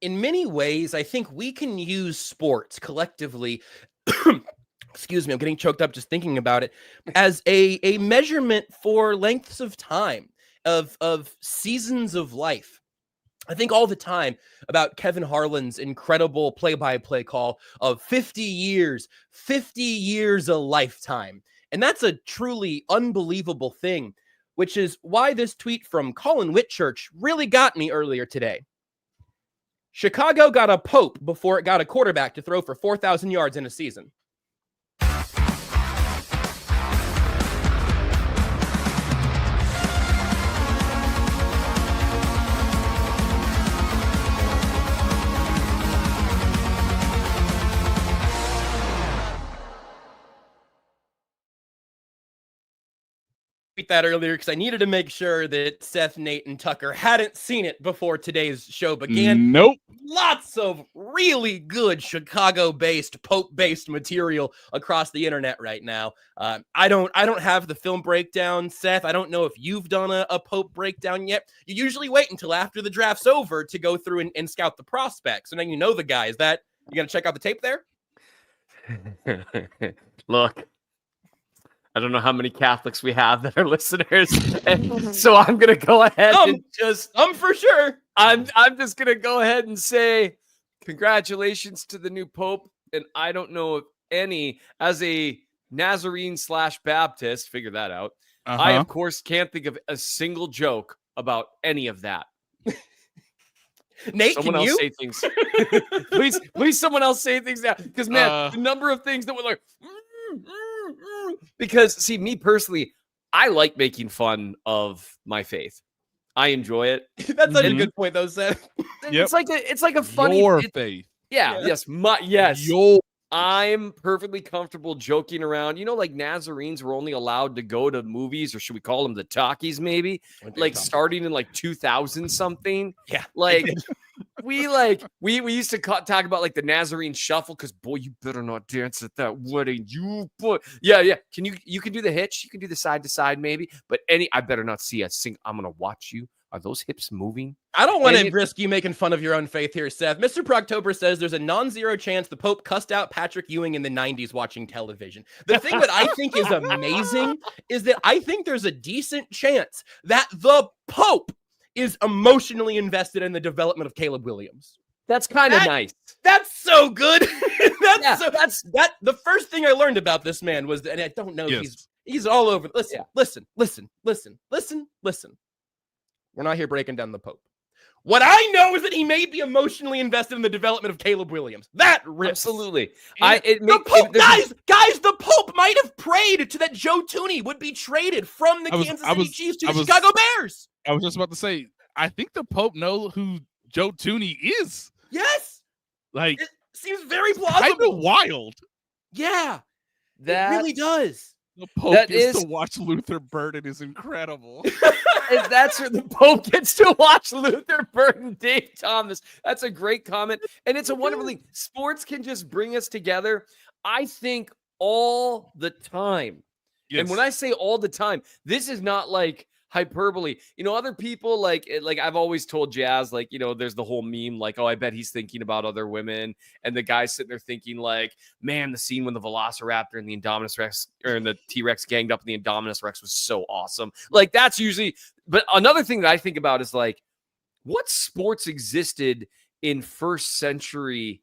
in many ways, I think we can use sports collectively. Excuse me, I'm getting choked up just thinking about it, as a measurement for lengths of time, of seasons of life. I think all the time about Kevin Harlan's incredible play-by-play call of 50 years a lifetime. And that's a truly unbelievable thing, which is why this tweet from Colin Whitchurch really got me earlier today. Chicago got a Pope before it got a quarterback to throw for 4,000 yards in a season. That earlier because I needed to make sure that Seth, Nate, and Tucker hadn't seen it before today's show began. Nope. Lots of really good Chicago-based, Pope-based material across the internet right now. I don't have the film breakdown, Seth. I don't know if you've done a Pope breakdown yet. You usually wait until after the draft's over to go through and scout the prospects, and then you know the guy. Is that you gonna check out the tape there? Look. I don't know how many Catholics we have that are listeners, so I'm gonna go ahead and just for sure. I'm just gonna go ahead and say congratulations to the new Pope. And I don't know if any, as a Nazarene/Baptist, figure that out. I of course can't think of a single joke about any of that. Nate, someone can else you say things? please, someone else say things now, because man, the number of things that were like. Because see, me personally, I like making fun of my faith. I enjoy it. That's such a good point, though, Seth. It's like a funny faith. Yeah. Yes. I'm perfectly comfortable joking around. You know, like Nazarenes were only allowed to go to movies, or should we call them the talkies? Maybe like starting in like 2000 something. Yeah. Like we used to talk about like the Nazarene shuffle because boy, you better not dance at that wedding. Yeah. Can you can do the hitch? You can do the side to side maybe, but I better not see a sing. I'm gonna watch you. Are those hips moving? I don't want to risk you making fun of your own faith here, Seth. Mr. Proctober says there's a non-zero chance the Pope cussed out Patrick Ewing in the 90s watching television. The thing that I think is amazing is that I think there's a decent chance that the Pope is emotionally invested in the development of Caleb Williams. That's kind of nice. That's so good. The first thing I learned about this man was that, and I don't know if he's all over. Listen. We're not here breaking down the Pope. What I know is that he may be emotionally invested in the development of Caleb Williams. That rips. Absolutely. The Pope might have prayed to that Joe Thuney would be traded from the Kansas City Chiefs to the Chicago Bears. I was just about to say, I think the Pope knows who Joe Thuney is. Yes. Like, it seems very plausible. Kind of wild. Yeah. It really does. The Pope gets to watch Luther Burden is incredible. That's where the Pope gets to watch Luther Burden, Dave Thomas. That's a great comment. And it's a wonderful thing. Sports can just bring us together, I think, all the time. Yes. And when I say all the time, this is not like hyperbole. You know, other people like I've always told Jazz, like, you know, there's the whole meme, like, oh, I bet he's thinking about other women. And the guy's sitting there thinking like, man, the scene when the Velociraptor and the Indominus Rex or the T-Rex ganged up and the Indominus Rex was so awesome. Like that's usually, but another thing that I think about is like, what sports existed in first century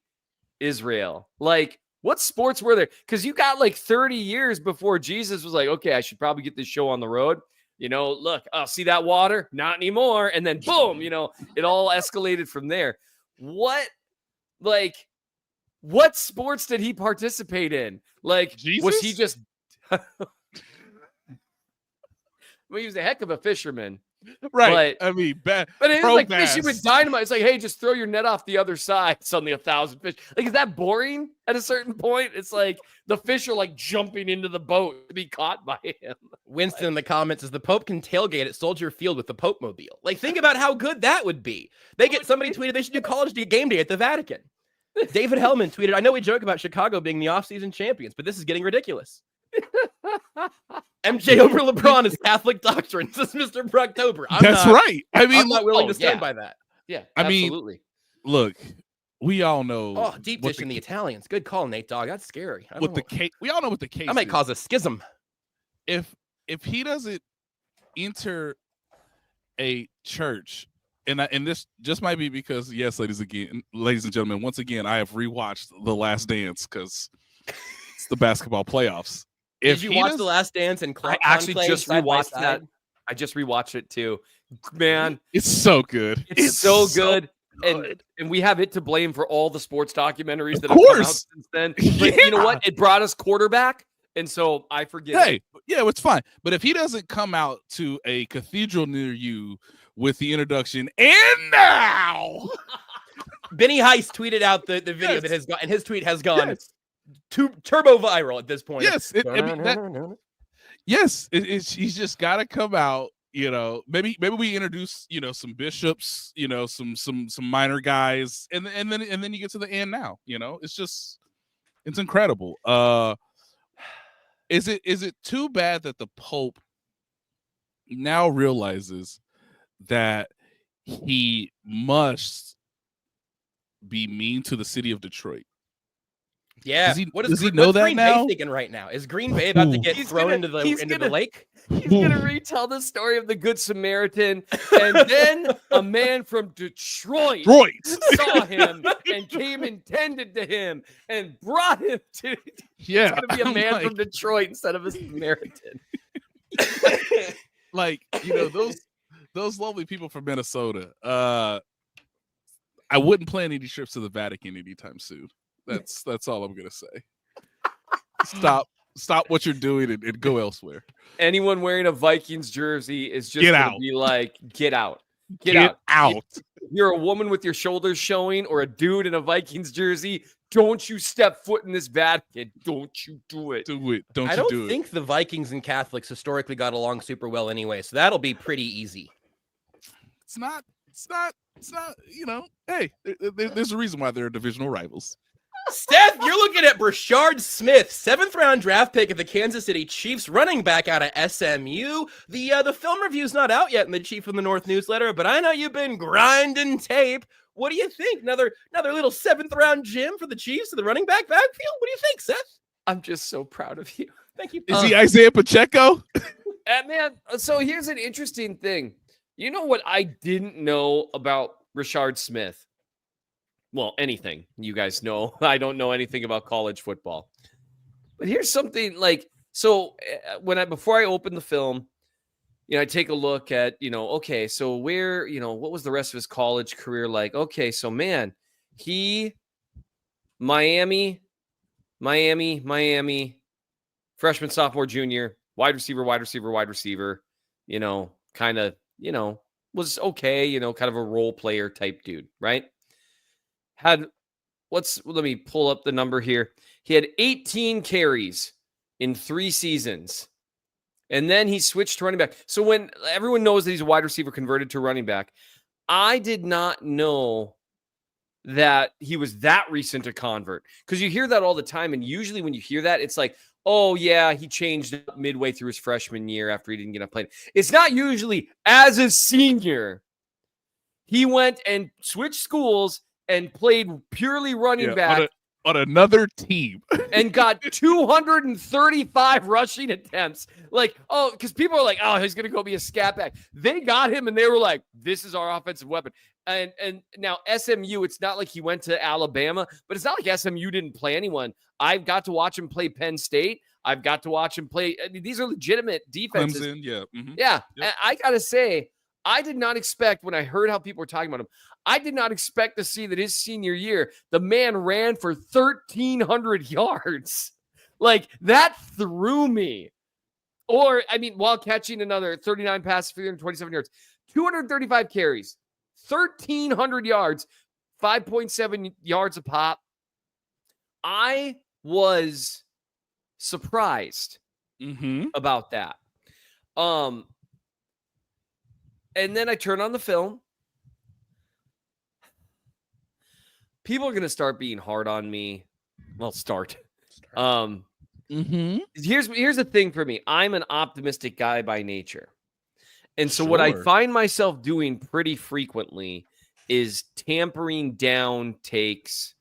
Israel? Like, what sports were there? Because you got like 30 years before Jesus was like, okay, I should probably get this show on the road. You know, look, see that water? Not anymore. And then boom, you know, it all escalated from there. What sports did he participate in? Like, Jesus? Was he just, well, he was a heck of a fisherman. Right. But it's like fishing with dynamite. It's like, hey, just throw your net off the other side. Suddenly 1,000 fish. Like, is that boring at a certain point? It's like the fish are like jumping into the boat to be caught by him. Winston in the comments says the Pope can tailgate at Soldier Field with the Pope Mobile. Like, think about how good that would be. Somebody tweeted they should do college game day at the Vatican. David Hellman tweeted, I know we joke about Chicago being the offseason champions, but this is getting ridiculous. MJ over LeBron is Catholic doctrine, says Mr. Proctober. That's right. I mean, I'm not willing to stand by that. Yeah, absolutely. look, we all know. Oh, deep dish in the Italians. Good call, Nate Dogg. That's scary. We all know what the case. That might is. cause a schism. If he doesn't enter a church, and this just might be because, yes, ladies and gentlemen, once again, I have rewatched The Last Dance because it's the basketball playoffs. Did you watch The Last Dance and I actually just rewatched that. I just rewatched it too. Man, it's so good. It's so good. And we have it to blame for all the sports documentaries that have come out since then. But you know what? It brought us quarterback, and so I forget. Hey, yeah, it's fine. But if he doesn't come out to a cathedral near you with the introduction, and now Benny Heist tweeted out the video that has gone, and his tweet has gone turbo viral at this point. Yes, he's just got to come out. You know, maybe we introduce, you know, some bishops, you know, some minor guys, and then you get to the end. Now, you know, it's incredible. Is it too bad that the Pope now realizes that he must be mean to the city of Detroit? Yeah. Does he know that Green now? Bay thinking right now? Is Green Bay about to get thrown into the lake? He's going to retell the story of the Good Samaritan, and then a man from Detroit saw him and came and tended to him and brought him to. Yeah, it's going to be a man from Detroit instead of a Samaritan. Like, you know, those lovely people from Minnesota. I wouldn't plan any trips to the Vatican anytime soon. That's all I'm gonna say. Stop what you're doing and go elsewhere. Anyone wearing a Vikings jersey is just gonna be like, get out. Get out. You're a woman with your shoulders showing or a dude in a Vikings jersey. Don't you step foot in this Vatican. Don't you do it. I don't think the Vikings and Catholics historically got along super well anyway, so that'll be pretty easy. It's not, you know, hey, there's a reason why they're divisional rivals. Steph, you're looking at Brashard Smith, 7th round draft pick of the Kansas City Chiefs, running back out of SMU. The film review's not out yet in the Chief of the North newsletter, but I know you've been grinding tape. What do you think? Another little 7th round gem for the Chiefs in the running back backfield? What do you think, Seth? I'm just so proud of you. Thank you. Is he Isaiah Pacheco? Man, so here's an interesting thing. You know what I didn't know about Brashard Smith? Well, anything. You guys know I don't know anything about college football. But here's something like, so before I open the film, you know, I take a look at, you know, okay, so where, you know, what was the rest of his college career like? Okay, so man, Miami, freshman, sophomore, junior, wide receiver, you know, kind of, you know, was okay, you know, kind of a role player type dude, right? Let me pull up the number here. He had 18 carries in 3 seasons. And then he switched to running back. So when everyone knows that he's a wide receiver converted to running back, I did not know that he was that recent a convert. Because you hear that all the time. And usually when you hear that, it's like, oh, yeah, he changed up midway through his freshman year after he didn't get a play. It's not usually as a senior. He went and switched schools and played purely running back on another team and got 235 rushing attempts. Like, oh, because people are like, oh, he's going to go be a scat back. They got him and they were like, this is our offensive weapon. And now SMU, it's not like he went to Alabama, but it's not like SMU didn't play anyone. I've got to watch him play Penn State. I've got to watch him play. I mean, these are legitimate defenses. Clemson, yeah. Mm-hmm. Yeah. Yep. I got to say, I did not expect, when I heard how people were talking about him, I did not expect to see that his senior year, the man ran for 1,300 yards. Like, that threw me. Or, I mean, while catching another 39 passes for 327 yards, 235 carries, 1,300 yards, 5.7 yards a pop. I was surprised about that. And then I turn on the film. People are going to start being hard on me. Well, start. Here's the thing for me. I'm an optimistic guy by nature. And so what I find myself doing pretty frequently is tampering down takes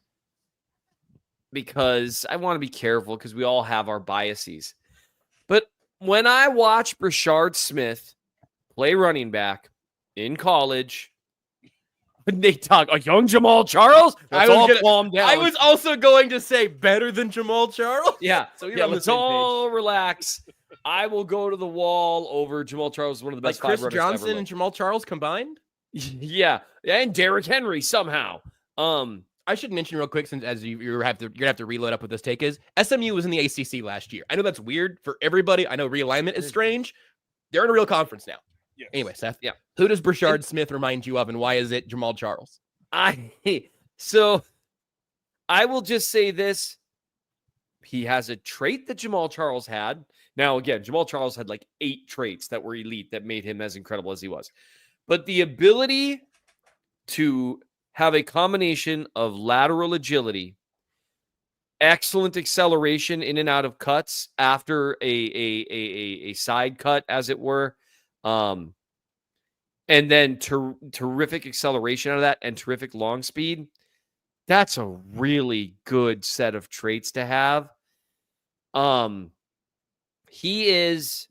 because I want to be careful because we all have our biases. But when I watch Brashard Smith play running back in college, when they talk a young Jamal Charles, let's all calm down. I was also going to say better than Jamal Charles. Yeah, so you're on the let's same all page. relax. I will go to the wall over Jamal Charles, one of the best Like Chris five runners Johnson ever and Jamal Charles combined. Yeah, and Derrick Henry somehow. I should mention real quick, since as you're gonna have to reload up what this take is. SMU was in the ACC last year. I know that's weird for everybody. I know realignment is strange. They're in a real conference now. Yes. Anyway, Seth. Yeah. Who does Brashard Smith remind you of, and why is it Jamal Charles? So I will just say this. He has a trait that Jamal Charles had. Now, again, Jamal Charles had like 8 traits that were elite that made him as incredible as he was. But the ability to have a combination of lateral agility, excellent acceleration in and out of cuts after a side cut, as it were, and then terrific acceleration out of that and terrific long speed. That's a really good set of traits to have. He is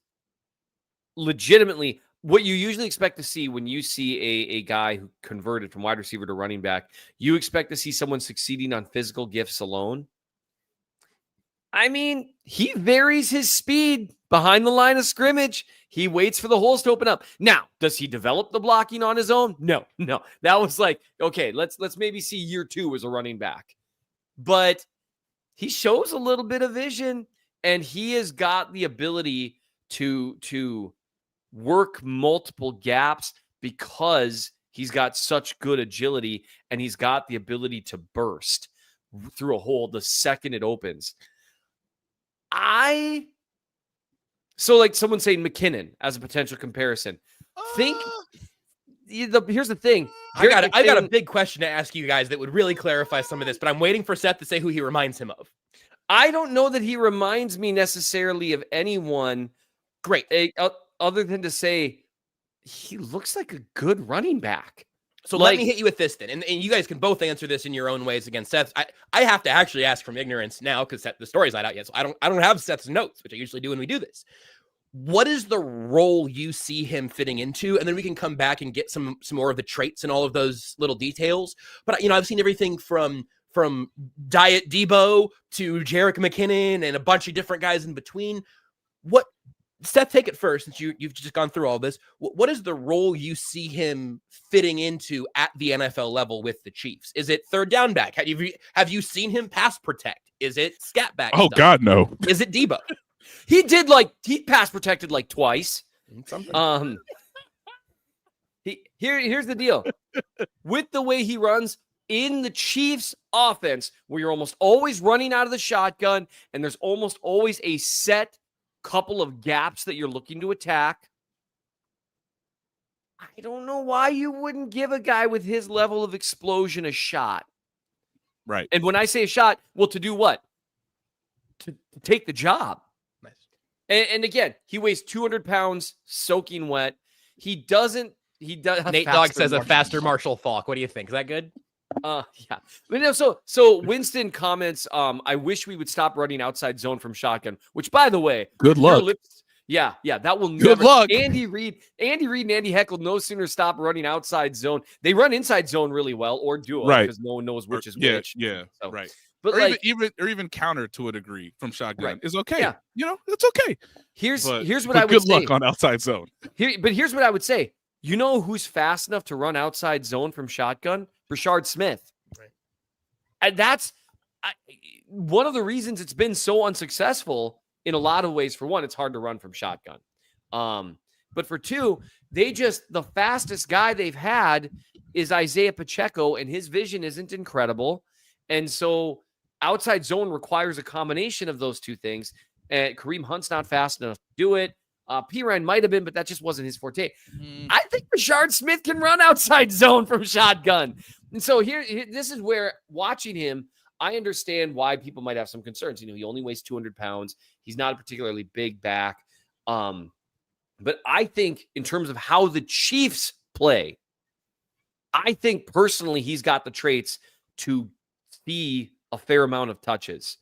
legitimately what you usually expect to see when you see a guy who converted from wide receiver to running back. You expect to see someone succeeding on physical gifts alone. I mean, he varies his speed behind the line of scrimmage. He waits for the holes to open up. Now, does he develop the blocking on his own? No. That was like, okay, let's maybe see year 2 as a running back. But he shows a little bit of vision, and he has got the ability to work multiple gaps because he's got such good agility, and he's got the ability to burst through a hole the second it opens. So like someone saying McKinnon as a potential comparison. Here's the thing. I got a big question to ask you guys that would really clarify some of this, but I'm waiting for Seth to say who he reminds him of. I don't know that he reminds me necessarily of anyone great other than to say he looks like a good running back. So let me hit you with this then, and you guys can both answer this in your own ways against Seth. I have to actually ask from ignorance now because the story's not out yet, so I don't have Seth's notes, which I usually do when we do this. What is the role you see him fitting into? And then we can come back and get some more of the traits and all of those little details. But I've seen everything from Diet Debo to Jerick McKinnon and a bunch of different guys in between. Seth, take it first, since you've just gone through all this. What is the role you see him fitting into at the NFL level with the Chiefs? Is it third down back? Have you seen him pass protect? Is it scat back? Oh, stuff? God, no. Is it Debo? He pass protected like twice. Something. Here's the deal. With the way he runs in the Chiefs offense, where you're almost always running out of the shotgun and there's almost always a set couple of gaps that you're looking to attack. I don't know why you wouldn't give a guy with his level of explosion a shot. Right. And when I say a shot, well, to do what? To take the job. Nice. And again, he weighs 200 pounds, soaking wet. He does. Nate Dogg says a faster Marshall Faulk. What do you think? Is that good? Yeah. But so Winston comments, I wish we would stop running outside zone from shotgun, which, by the way, good luck. Yeah, that will good luck. Andy Reid and Andy Heckle no sooner stop running outside zone. They run inside zone really well, or do it, because no one knows which is which. Yeah, so, right. But or even counter to a degree from shotgun is okay. Yeah. It's okay. Here's what I would say. Good luck on outside zone. But here's what I would say. You know who's fast enough to run outside zone from shotgun? Brashard Smith. Right. And that's one of the reasons it's been so unsuccessful in a lot of ways. For one, it's hard to run from shotgun. But for two, the fastest guy they've had is Isaiah Pacheco, and his vision isn't incredible. And so outside zone requires a combination of those two things. And Kareem Hunt's not fast enough to do it. P. Ryan might have been, but that just wasn't his forte. I think Brashard Smith can run outside zone from shotgun. And so here, this is where watching him, I understand why people might have some concerns. He only weighs 200 pounds. He's not a particularly big back. But I think in terms of how the Chiefs play, I think personally he's got the traits to see a fair amount of touches.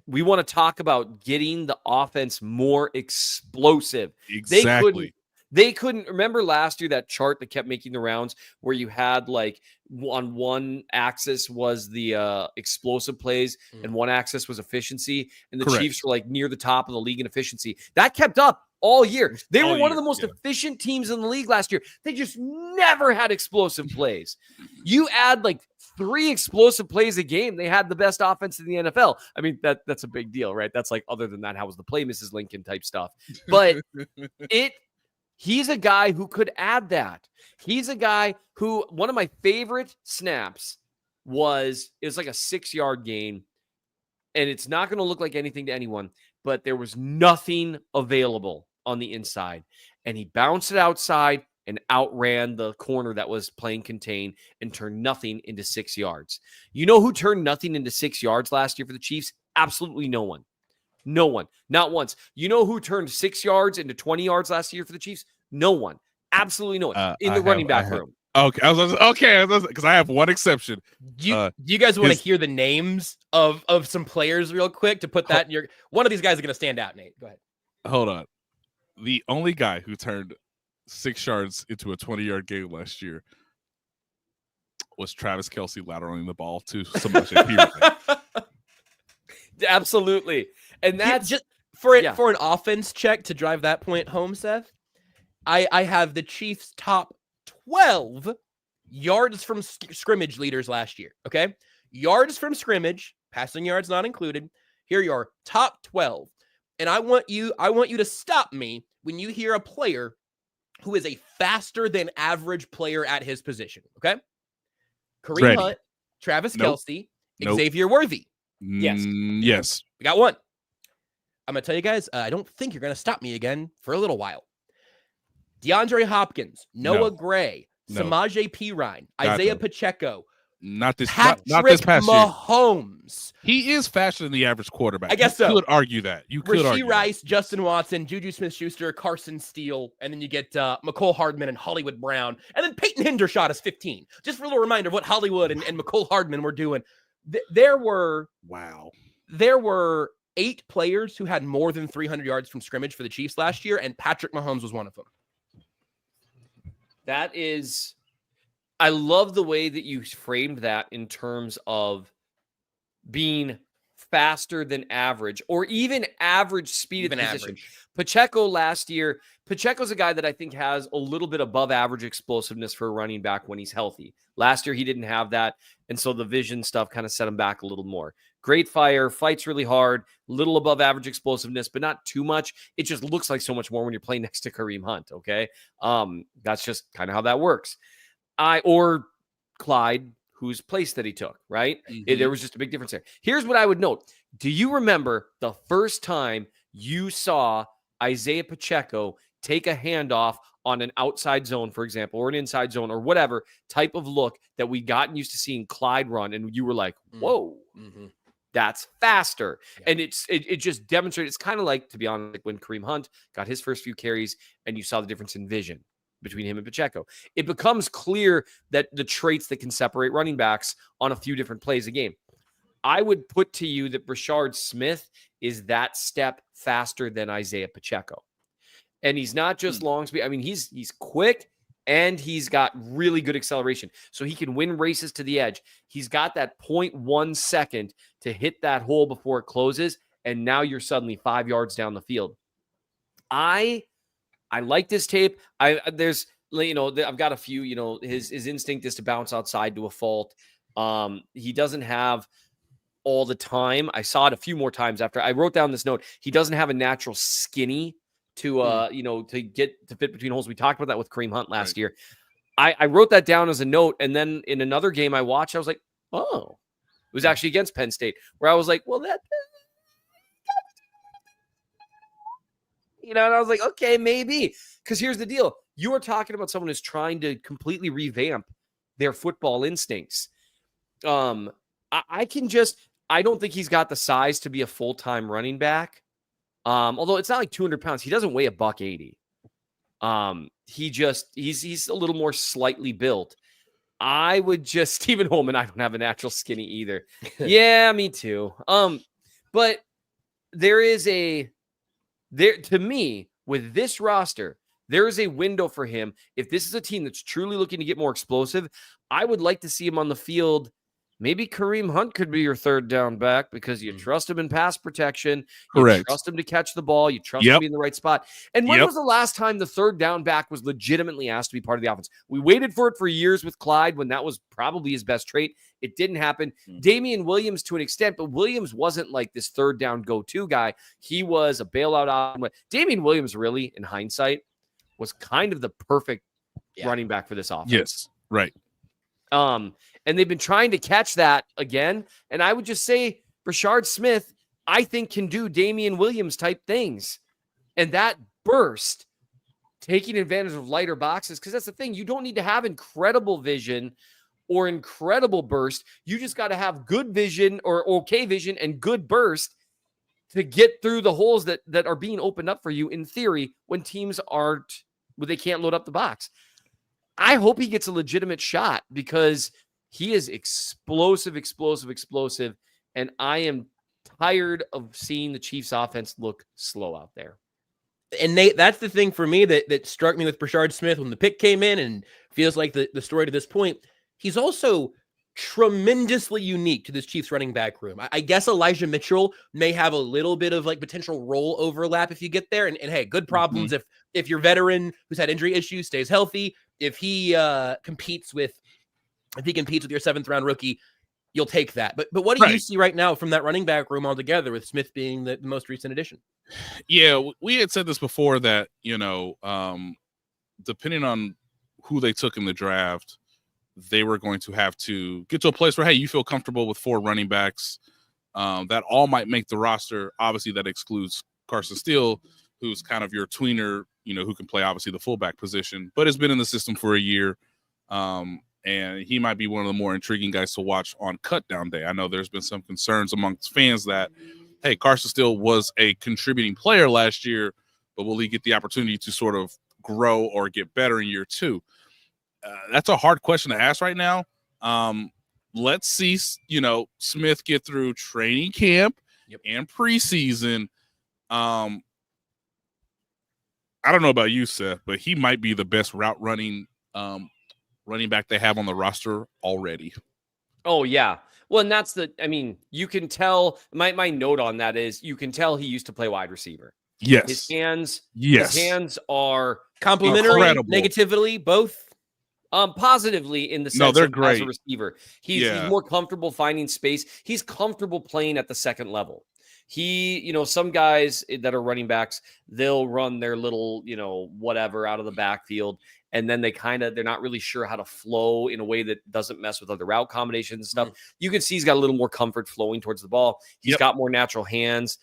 We want to talk about getting the offense more explosive. Exactly. They couldn't remember last year that chart that kept making the rounds where you had like on one axis was the explosive plays and one axis was efficiency, and the Correct. Chiefs were like near the top of the league in efficiency. That kept up all year. They were one of the most efficient teams in the league last year. They just never had explosive plays. You add like 3 explosive plays a game, they had the best offense in the NFL. I mean, that's a big deal, right? That's like, other than that, how was the play, Mrs. Lincoln type stuff. But he's a guy who could add that. He's a guy who, one of my favorite snaps was like a 6-yard gain, and it's not going to look like anything to anyone, but there was nothing available on the inside, and he bounced it outside and outran the corner that was playing contain and turned nothing into 6 yards. You know who turned nothing into 6 yards last year for the Chiefs? Absolutely no one. No one. Not once. You know who turned 6 yards into 20 yards last year for the Chiefs? No one. Absolutely no one. In the running back room. Okay. Because I have one exception. Do you guys want to hear the names of some players real quick to put that in your... One of these guys are going to stand out, Nate. Go ahead. Hold on. The only guy who turned 6 yards into a 20-yard game last year was Travis Kelce lateraling the ball to Samaje Perine. Absolutely. And that's just for an offense check to drive that point home, Seth. I have the Chiefs' top 12 yards from scrimmage leaders last year. Okay, yards from scrimmage, passing yards not included. Here you are, top 12, and I want you to stop me when you hear a player who is a faster than average player at his position. Okay, Kareem Hunt, Travis Kelce, Xavier Worthy. Yes. We got one. I'm going to tell you guys, I don't think you're going to stop me again for a little while. DeAndre Hopkins, Noah Gray, Samaje Perine, Isaiah Pacheco. Not this Patrick past year. Mahomes. He is faster than the average quarterback. I guess you so. Could argue that. You could argue Rice, Justin Watson, Juju Smith-Schuster, Carson Steele, and then you get McCole Hardman and Hollywood Brown, and then Peyton Hendershot is 15. Just for a little reminder of what Hollywood and McCole Hardman were doing. There were 8 players who had more than 300 yards from scrimmage for the Chiefs last year, and Patrick Mahomes was one of them. That is, I love the way that you framed that in terms of being faster than average or even average speed at the position. Pacheco last year, Pacheco's a guy that I think has a little bit above average explosiveness for a running back when he's healthy. Last year, he didn't have that, and so the vision stuff kind of set him back a little more. Great fire, fights really hard, little above average explosiveness, but not too much. It just looks like so much more when you're playing next to Kareem Hunt, okay? That's just kind of how that works. Or Clyde, whose place that he took, right? There was just a big difference there. Here's what I would note. Do you remember the first time you saw Isaiah Pacheco take a handoff on an outside zone, for example, or an inside zone or whatever type of look that we gotten used to seeing Clyde run, and you were like, whoa, that's faster. Yeah. And it just demonstrated, it's kind of like, to be honest, like when Kareem Hunt got his first few carries and you saw the difference in vision between him and Pacheco. It becomes clear that the traits that can separate running backs on a few different plays a game. I would put to you that Brashard Smith is that step faster than Isaiah Pacheco. And he's not just long speed. I mean, he's quick and he's got really good acceleration. So he can win races to the edge. He's got that 0.1 second to hit that hole before it closes. And now you're suddenly 5 yards down the field. I like this tape. I've got a few, his instinct is to bounce outside to a fault. He doesn't have all the time. I saw it a few more times after I wrote down this note. He doesn't have a natural skinny to get to fit between holes. We talked about that with Kareem Hunt last year. I wrote that down as a note. And then in another game I watched, I was like, oh, it was actually against Penn State, where I was like, well, and I was like, okay, maybe. Because here's the deal. You are talking about someone who's trying to completely revamp their football instincts. I don't think he's got the size to be a full-time running back. Although it's not like 200 pounds. He doesn't weigh $180. He's a little more slightly built. I would just Stephen Holman. I don't have a natural skinny either. Yeah, me too. But to me, with this roster, there is a window for him. If this is a team that's truly looking to get more explosive, I would like to see him on the field. Maybe Kareem Hunt could be your third down back because you trust him in pass protection. Correct. You trust him to catch the ball. You trust him to be in the right spot. And when was the last time the third down back was legitimately asked to be part of the offense? We waited for it for years with Clyde when that was probably his best trait. It didn't happen. Damian Williams to an extent, but Williams wasn't like this third down go-to guy. He was a bailout option. Damian Williams really, in hindsight, was kind of the perfect running back for this offense. Yes, right. And they've been trying to catch that again. And I would just say Brashard Smith, I think, can do Damian Williams type things. And that burst, taking advantage of lighter boxes, because that's the thing. You don't need to have incredible vision or incredible burst. You just got to have good vision or okay vision and good burst to get through the holes that are being opened up for you in theory when teams they can't load up the box. I hope he gets a legitimate shot because he is explosive. And I am tired of seeing the Chiefs offense look slow out there. And Nate, that's the thing for me that struck me with Brashard Smith when the pick came in and feels like the story to this point. He's also tremendously unique to this Chiefs running back room. I guess Elijah Mitchell may have a little bit of like potential role overlap if you get there. And hey, good problems if your veteran who's had injury issues stays healthy. If he competes with your 7th round rookie, you'll take that. But what do you see right now from that running back room altogether, with Smith being the most recent addition? Yeah, we had said this before that, depending on who they took in the draft, they were going to have to get to a place where, hey, you feel comfortable with 4 running backs. That all might make the roster. Obviously, that excludes Carson Steele, who's kind of your tweener, who can play, obviously, the fullback position, but has been in the system for a year. And he might be one of the more intriguing guys to watch on cutdown day. I know there's been some concerns amongst fans that, hey, Carson Steele was a contributing player last year, but will he get the opportunity to sort of grow or get better in year 2? That's a hard question to ask right now. Let's see, Smith get through training camp and preseason. I don't know about you, Seth, but he might be the best route running back they have on the roster already. Oh, yeah. Well, and you can tell, my note on that is you can tell he used to play wide receiver. Yes. His hands are complementary, incredible. Negatively, both. Positively in the sense they're of great. As a receiver. He's more comfortable finding space. He's comfortable playing at the second level. Some guys that are running backs, they'll run their little, whatever out of the backfield. And then they're not really sure how to flow in a way that doesn't mess with other route combinations and stuff. You can see he's got a little more comfort flowing towards the ball. He's got more natural hands.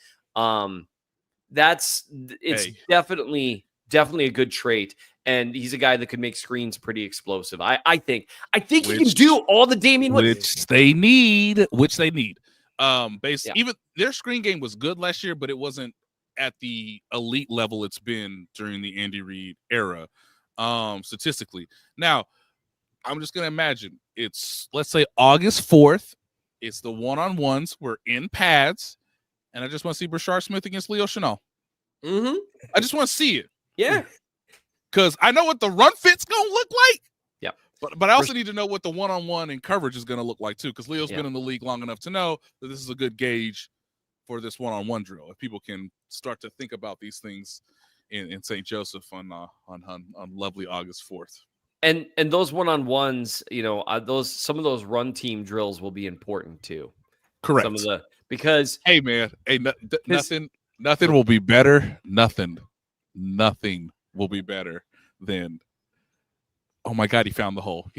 Definitely a good trait. And he's a guy that could make screens pretty explosive. I think he can do all the Damian which they need. Even their screen game was good last year, but it wasn't at the elite level it's been during the Andy Reid era, statistically. Now, I'm just gonna imagine it's, let's say, August 4th. It's the one-on-ones. We're in pads, and I just want to see Brashard Smith against Leo Chenal. I just want to see it. Yeah. Because I know what the run fit's going to look like. Yeah. But I also need to know what the one-on-one and coverage is going to look like, too, because Leo's been in the league long enough to know that this is a good gauge for this one-on-one drill. If people can start to think about these things in St. Joseph on lovely August 4th. And those one-on-ones, some of those run team drills will be important, too. Correct. Because hey, man, nothing will be better. Nothing will be better than, oh my God, he found the hole.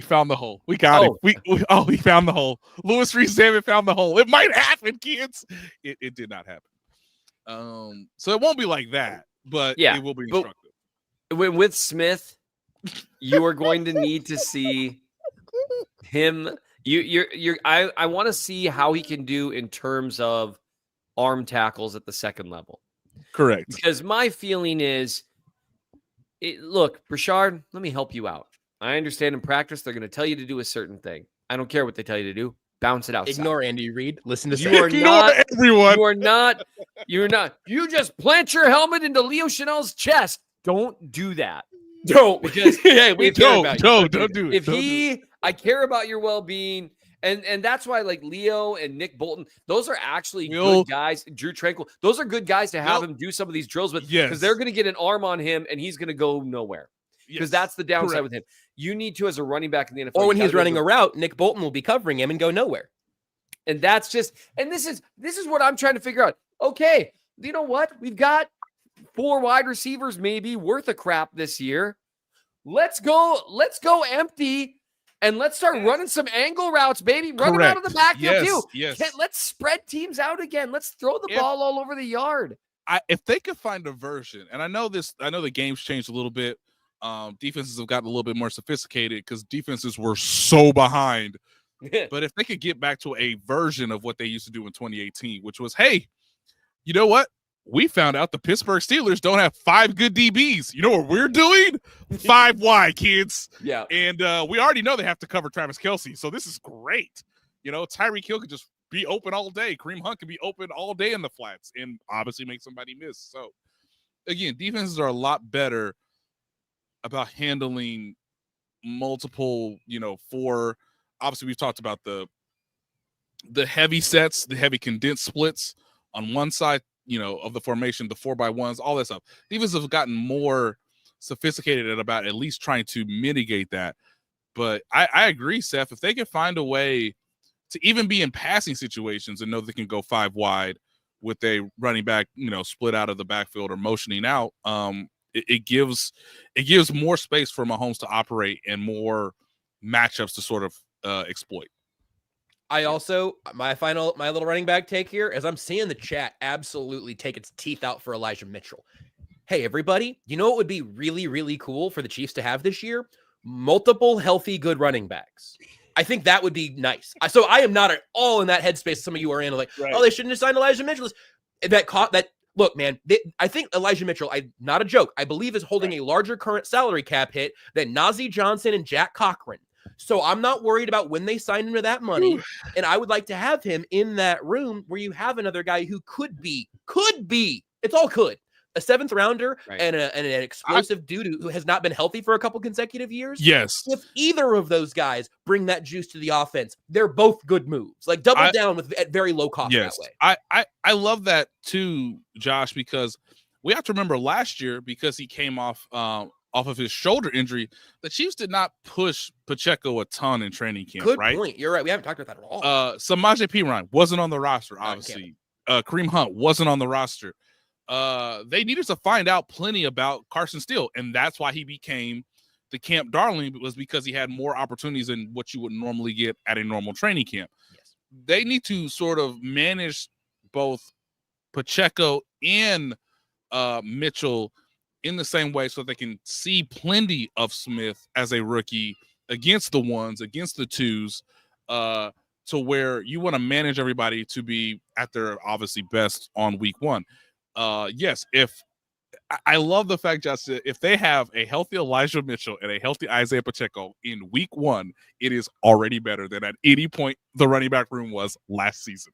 We got him. He found the hole. Louis Rees-Zammit found the hole. It might happen, kids. It did not happen. So it won't be like that, but it will be instructive. With Smith, you are going to need to see him. I want to see how he can do in terms of arm tackles at the second level. Correct. Because my feeling is, Look, Brashard, let me help you out. I understand in practice they're going to tell you to do a certain thing. I don't care what they tell you to do. Bounce it outside. Ignore Andy Reid. Listen to You are Ignore not everyone. You're not. You just plant your helmet into Leo Chanel's chest. Don't do that. Don't. Because hey, we care about you. Don't do it. I care about your well-being. And that's why, like, Leo and Nick Bolton, those are actually good guys. Drew Tranquil, those are good guys to have him do some of these drills with, because they're going to get an arm on him and he's going to go nowhere. Because that's the downside with him. You need to, as a running back in the NFL. Or when he's running a route, Nick Bolton will be covering him and go nowhere. And that's just, and this is what I'm trying to figure out. Okay, you know what? We've got 4 wide receivers maybe worth a crap this year. Let's go empty. And let's start running some angle routes, baby. Run them out of the backfield, too. Yes. Let's spread teams out again. Let's throw the ball all over the yard. If they could find a version, and I know the game's changed a little bit. Defenses have gotten a little bit more sophisticated because defenses were so behind. But if they could get back to a version of what they used to do in 2018, which was, hey, you know what? We found out the Pittsburgh Steelers don't have 5 good DBs. You know what we're doing? 5 wide, kids. Yeah. And we already know they have to cover Travis Kelce, so this is great. You know, Tyreek Hill could just be open all day. Kareem Hunt could be open all day in the flats and obviously make somebody miss. So, again, defenses are a lot better about handling multiple, obviously we've talked about the heavy sets, the heavy condensed splits on one side, of the formation, the 4x1s, all that stuff. Defenses have gotten more sophisticated about at least trying to mitigate that. But I agree, Seth, if they can find a way to even be in passing situations and know they can go 5 wide with a running back, split out of the backfield or motioning out, it gives more space for Mahomes to operate and more matchups to sort of exploit. I also, my little running back take here, as I'm seeing the chat absolutely take its teeth out for Elijah Mitchell. Hey, everybody, you know what would be really, really cool for the Chiefs to have this year? Multiple healthy, good running backs. I think that would be nice. So I am not at all in that headspace some of you are in, like, right. Oh, they shouldn't have signed Elijah Mitchell. Look, man, I think Elijah Mitchell, not a joke, I believe is holding a larger current salary cap hit than Najee Johnson and Jack Cochran. So I'm not worried about when they sign him to that money. And I would like to have him in that room where you have another guy who could be, it's all could, a 7th rounder, right, and an explosive dude who has not been healthy for a couple consecutive years. Yes. If either of those guys bring that juice to the offense, they're both good moves. Like double down at very low cost that way. I love that too, Josh, because we have to remember last year, because he came off of his shoulder injury, the Chiefs did not push Pacheco a ton in training camp. Good right? point. You're right. We haven't talked about that at all. Samaje Perine wasn't on the roster, obviously. Kareem Hunt wasn't on the roster. They needed to find out plenty about Carson Steele, and that's why he became the camp darling, was because he had more opportunities than what you would normally get at a normal training camp. Yes. They need to sort of manage both Pacheco and Mitchell in the same way so they can see plenty of Smith as a rookie against the 1s, against the 2s, to where you want to manage everybody to be at their obviously best on week 1. Yes, I love the fact, Justin, if they have a healthy Elijah Mitchell and a healthy Isaiah Pacheco in week 1, it is already better than at any point the running back room was last season.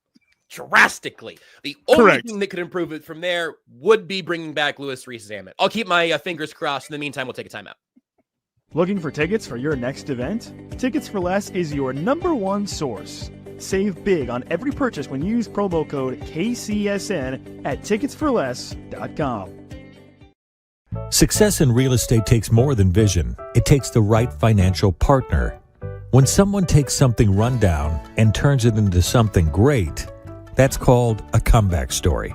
Drastically. The only thing that could improve it from there would be bringing back Louis Rees-Zammit. I'll keep my fingers crossed. In the meantime, we'll take a timeout. Looking for tickets for your next event? Tickets for Less is your #1 source. Save big on every purchase when you use promo code KCSN at ticketsforless.com. Success in real estate takes more than vision. It takes the right financial partner. When someone takes something rundown and turns it into something great, that's called a comeback story.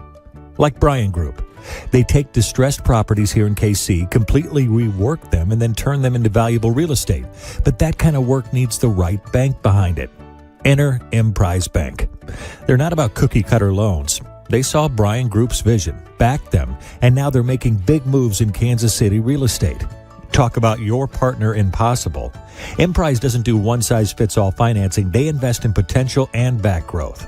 Like Bryan Group. They take distressed properties here in KC, completely rework them, and then turn them into valuable real estate. But that kind of work needs the right bank behind it. Enter Emprise Bank. They're not about cookie-cutter loans. They saw Bryan Group's vision, backed them, and now they're making big moves in Kansas City real estate. Talk about your partner in possible. Emprise doesn't do one-size-fits-all financing. They invest in potential and back growth.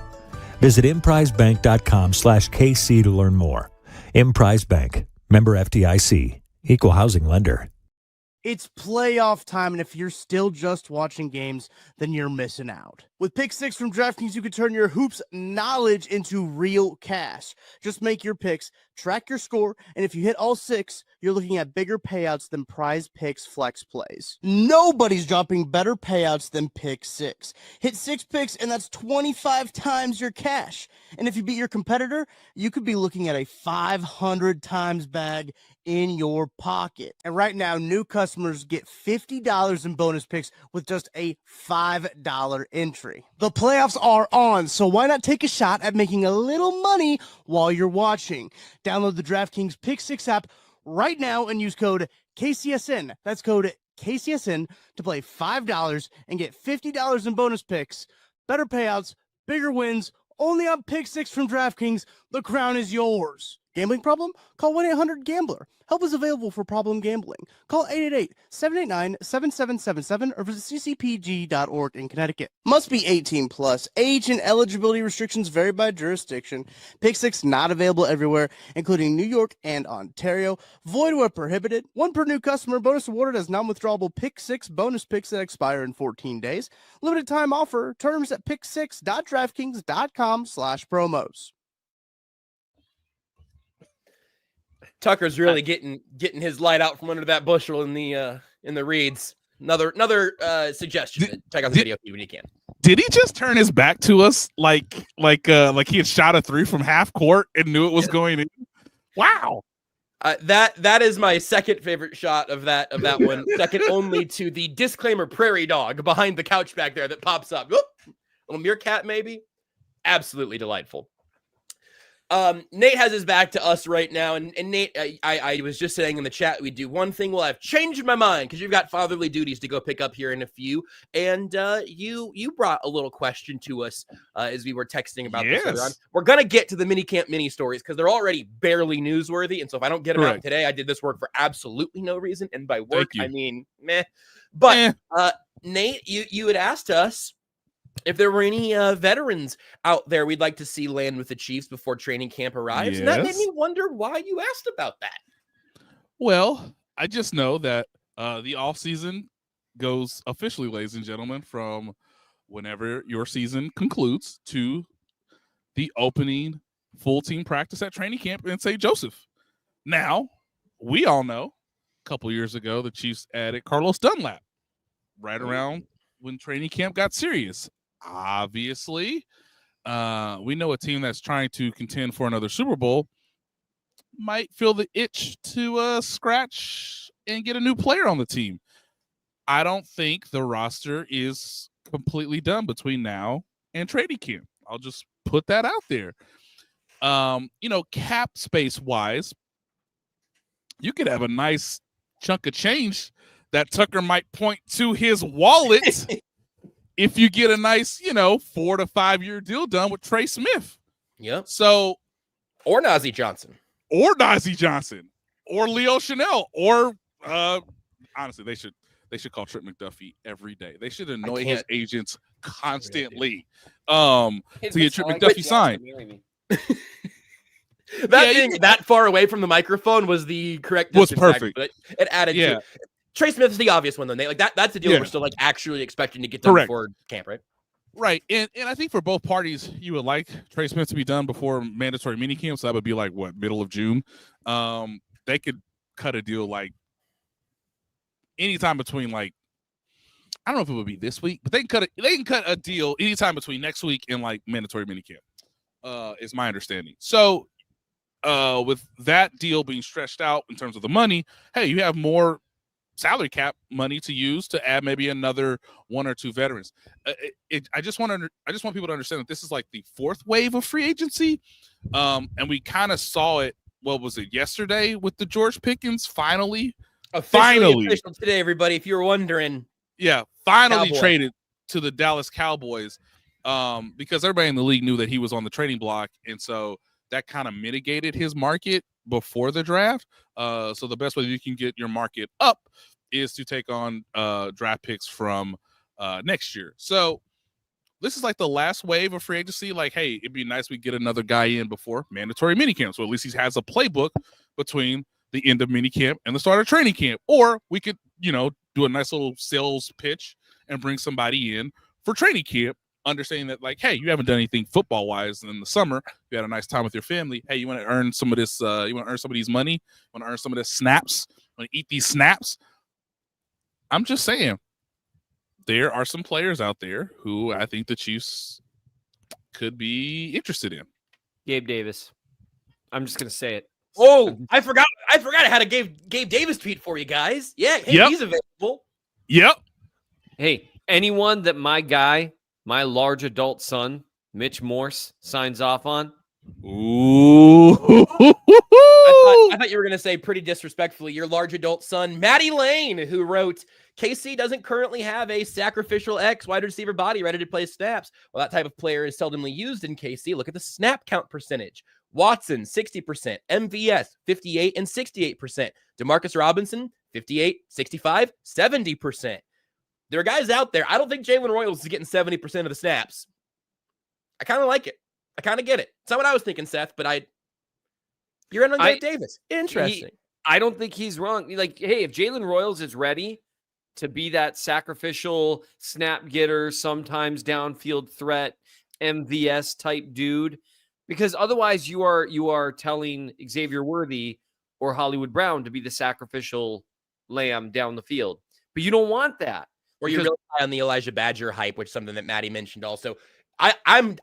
Visit emprisebank.com/KC to learn more. Emprise Bank, member FDIC, Equal housing lender. It's playoff time, and if you're still just watching games, then you're missing out. With Pick 6 from DraftKings, you can turn your hoops knowledge into real cash. Just make your picks, track your score, and if you hit all 6, you're looking at bigger payouts than Prize Picks flex plays. Nobody's dropping better payouts than Pick 6. Hit 6 picks, and that's 25 times your cash. And if you beat your competitor, you could be looking at a 500 times bag in your pocket. And right now, new customers get $50 in bonus picks with just a $5 entry. The playoffs are on, so why not take a shot at making a little money while you're watching? Download the DraftKings Pick 6 app right now and use code KCSN. That's code KCSN to play $5 and get $50 in bonus picks. Better payouts, bigger wins, only on Pick 6 from DraftKings. The crown is yours. Gambling problem? Call 1-800-GAMBLER. Help is available for problem gambling. Call 888-789-7777 or visit ccpg.org in Connecticut. Must be 18 plus. Age and eligibility restrictions vary by jurisdiction. Pick 6 not available everywhere, including New York and Ontario. Void where prohibited. 1 per new customer. Bonus awarded as non-withdrawable Pick 6 bonus picks that expire in 14 days. Limited time offer. Terms at pick6.draftkings.com/promos. Tucker's really getting his light out from under that bushel in the reeds. Another suggestion. Check out the video when you can. Did he just turn his back to us like he had shot a 3 from half court and knew it was going in? Wow. That is my second favorite shot of that one. Second only to the disclaimer prairie dog behind the couch back there that pops up. Whoop, little meerkat maybe. Absolutely delightful. Nate has his back to us right now, and Nate, I was just saying in the chat, we do one thing. Well, I've changed my mind because you've got fatherly duties to go pick up here in a few, and you brought a little question to us as we were texting about this earlier on. We're gonna get to the minicamp mini stories because they're already barely newsworthy, and so if I don't get them out today, I did this work for absolutely no reason, and by work I mean meh. But Nate, you had asked us if there were any veterans out there we'd like to see land with the Chiefs before training camp arrives. Yes. And that made me wonder why you asked about that. Well, I just know that the offseason goes officially, ladies and gentlemen, from whenever your season concludes to the opening full team practice at training camp in St. Joseph. Now, we all know a couple years ago, the Chiefs added Carlos Dunlap right around when training camp got serious. Obviously, we know a team that's trying to contend for another Super Bowl might feel the itch to scratch and get a new player on the team. I don't think the roster is completely done between now and training camp. I'll just put that out there. Cap space wise, you could have a nice chunk of change that Tucker might point to his wallet if you get a nice, 4 to 5 year deal done with Trey Smith. Yep. So, or Najee Johnson, or Leo Chanel, or honestly, they should call Trip McDuffie every day. They should annoy his agents constantly to get Trip McDuffie signed. Being that far away from the microphone was the correct. Was perfect. But it added to. Trey Smith is the obvious one, though. Nate. That's a deal we're still actually expecting to get done before camp, right? Right, and I think for both parties, you would like Trey Smith to be done before mandatory minicamp, so that would be middle of June. They could cut a deal anytime between I don't know if it would be this week, but they can cut a deal anytime between next week and mandatory minicamp. Is my understanding. So with that deal being stretched out in terms of the money, hey, you have more salary cap money to use to add maybe another 1 or 2 veterans. I just want people to understand that this is the 4th wave of free agency, and we kind of saw it. What was it, yesterday with the George Pickens finally official today, everybody? If you were wondering, finally traded to the Dallas Cowboys, because everybody in the league knew that he was on the trading block, and so that kind of mitigated his market before the draft. So the best way you can get your market up is to take on draft picks from next year. So this is the last wave of free agency. Hey, it'd be nice we get another guy in before mandatory minicamp. So at least he has a playbook between the end of minicamp and the start of training camp. Or we could, do a nice little sales pitch and bring somebody in for training camp, understanding that, like, hey, you haven't done anything football-wise in the summer. You had a nice time with your family. Hey, you want to earn some of this, you want to earn some of these money? You want to earn some of this snaps? You want to eat these snaps? I'm just saying, there are some players out there who I think the Chiefs could be interested in. Gabe Davis. I'm just going to say it. Oh, I forgot I had a Gabe Davis tweet for you guys. Yeah, hey, he's available. Yep. Hey, anyone that my guy, my large adult son, Mitch Morse, signs off on. Ooh. I thought you were going to say pretty disrespectfully, your large adult son, Matty Lane, who wrote, KC doesn't currently have a sacrificial X wide receiver body ready to play snaps. Well, that type of player is seldomly used in KC. Look at the snap count percentage. Watson, 60%. MVS, 58 and 68%. Demarcus Robinson, 58, 65, 70%. There are guys out there. I don't think Jalen Royals is getting 70% of the snaps. I kind of like it. I kind of get it. It's not what I was thinking, Seth, but you're in on Gabe Davis. Interesting. I don't think he's wrong. Like, hey, if Jalen Royals is ready to be that sacrificial snap getter, sometimes downfield threat, MVS type dude, because otherwise you are telling Xavier Worthy or Hollywood Brown to be the sacrificial lamb down the field. But you don't want that. Or you're really high on the Elijah Badger hype, which is something that Maddie mentioned also. I'm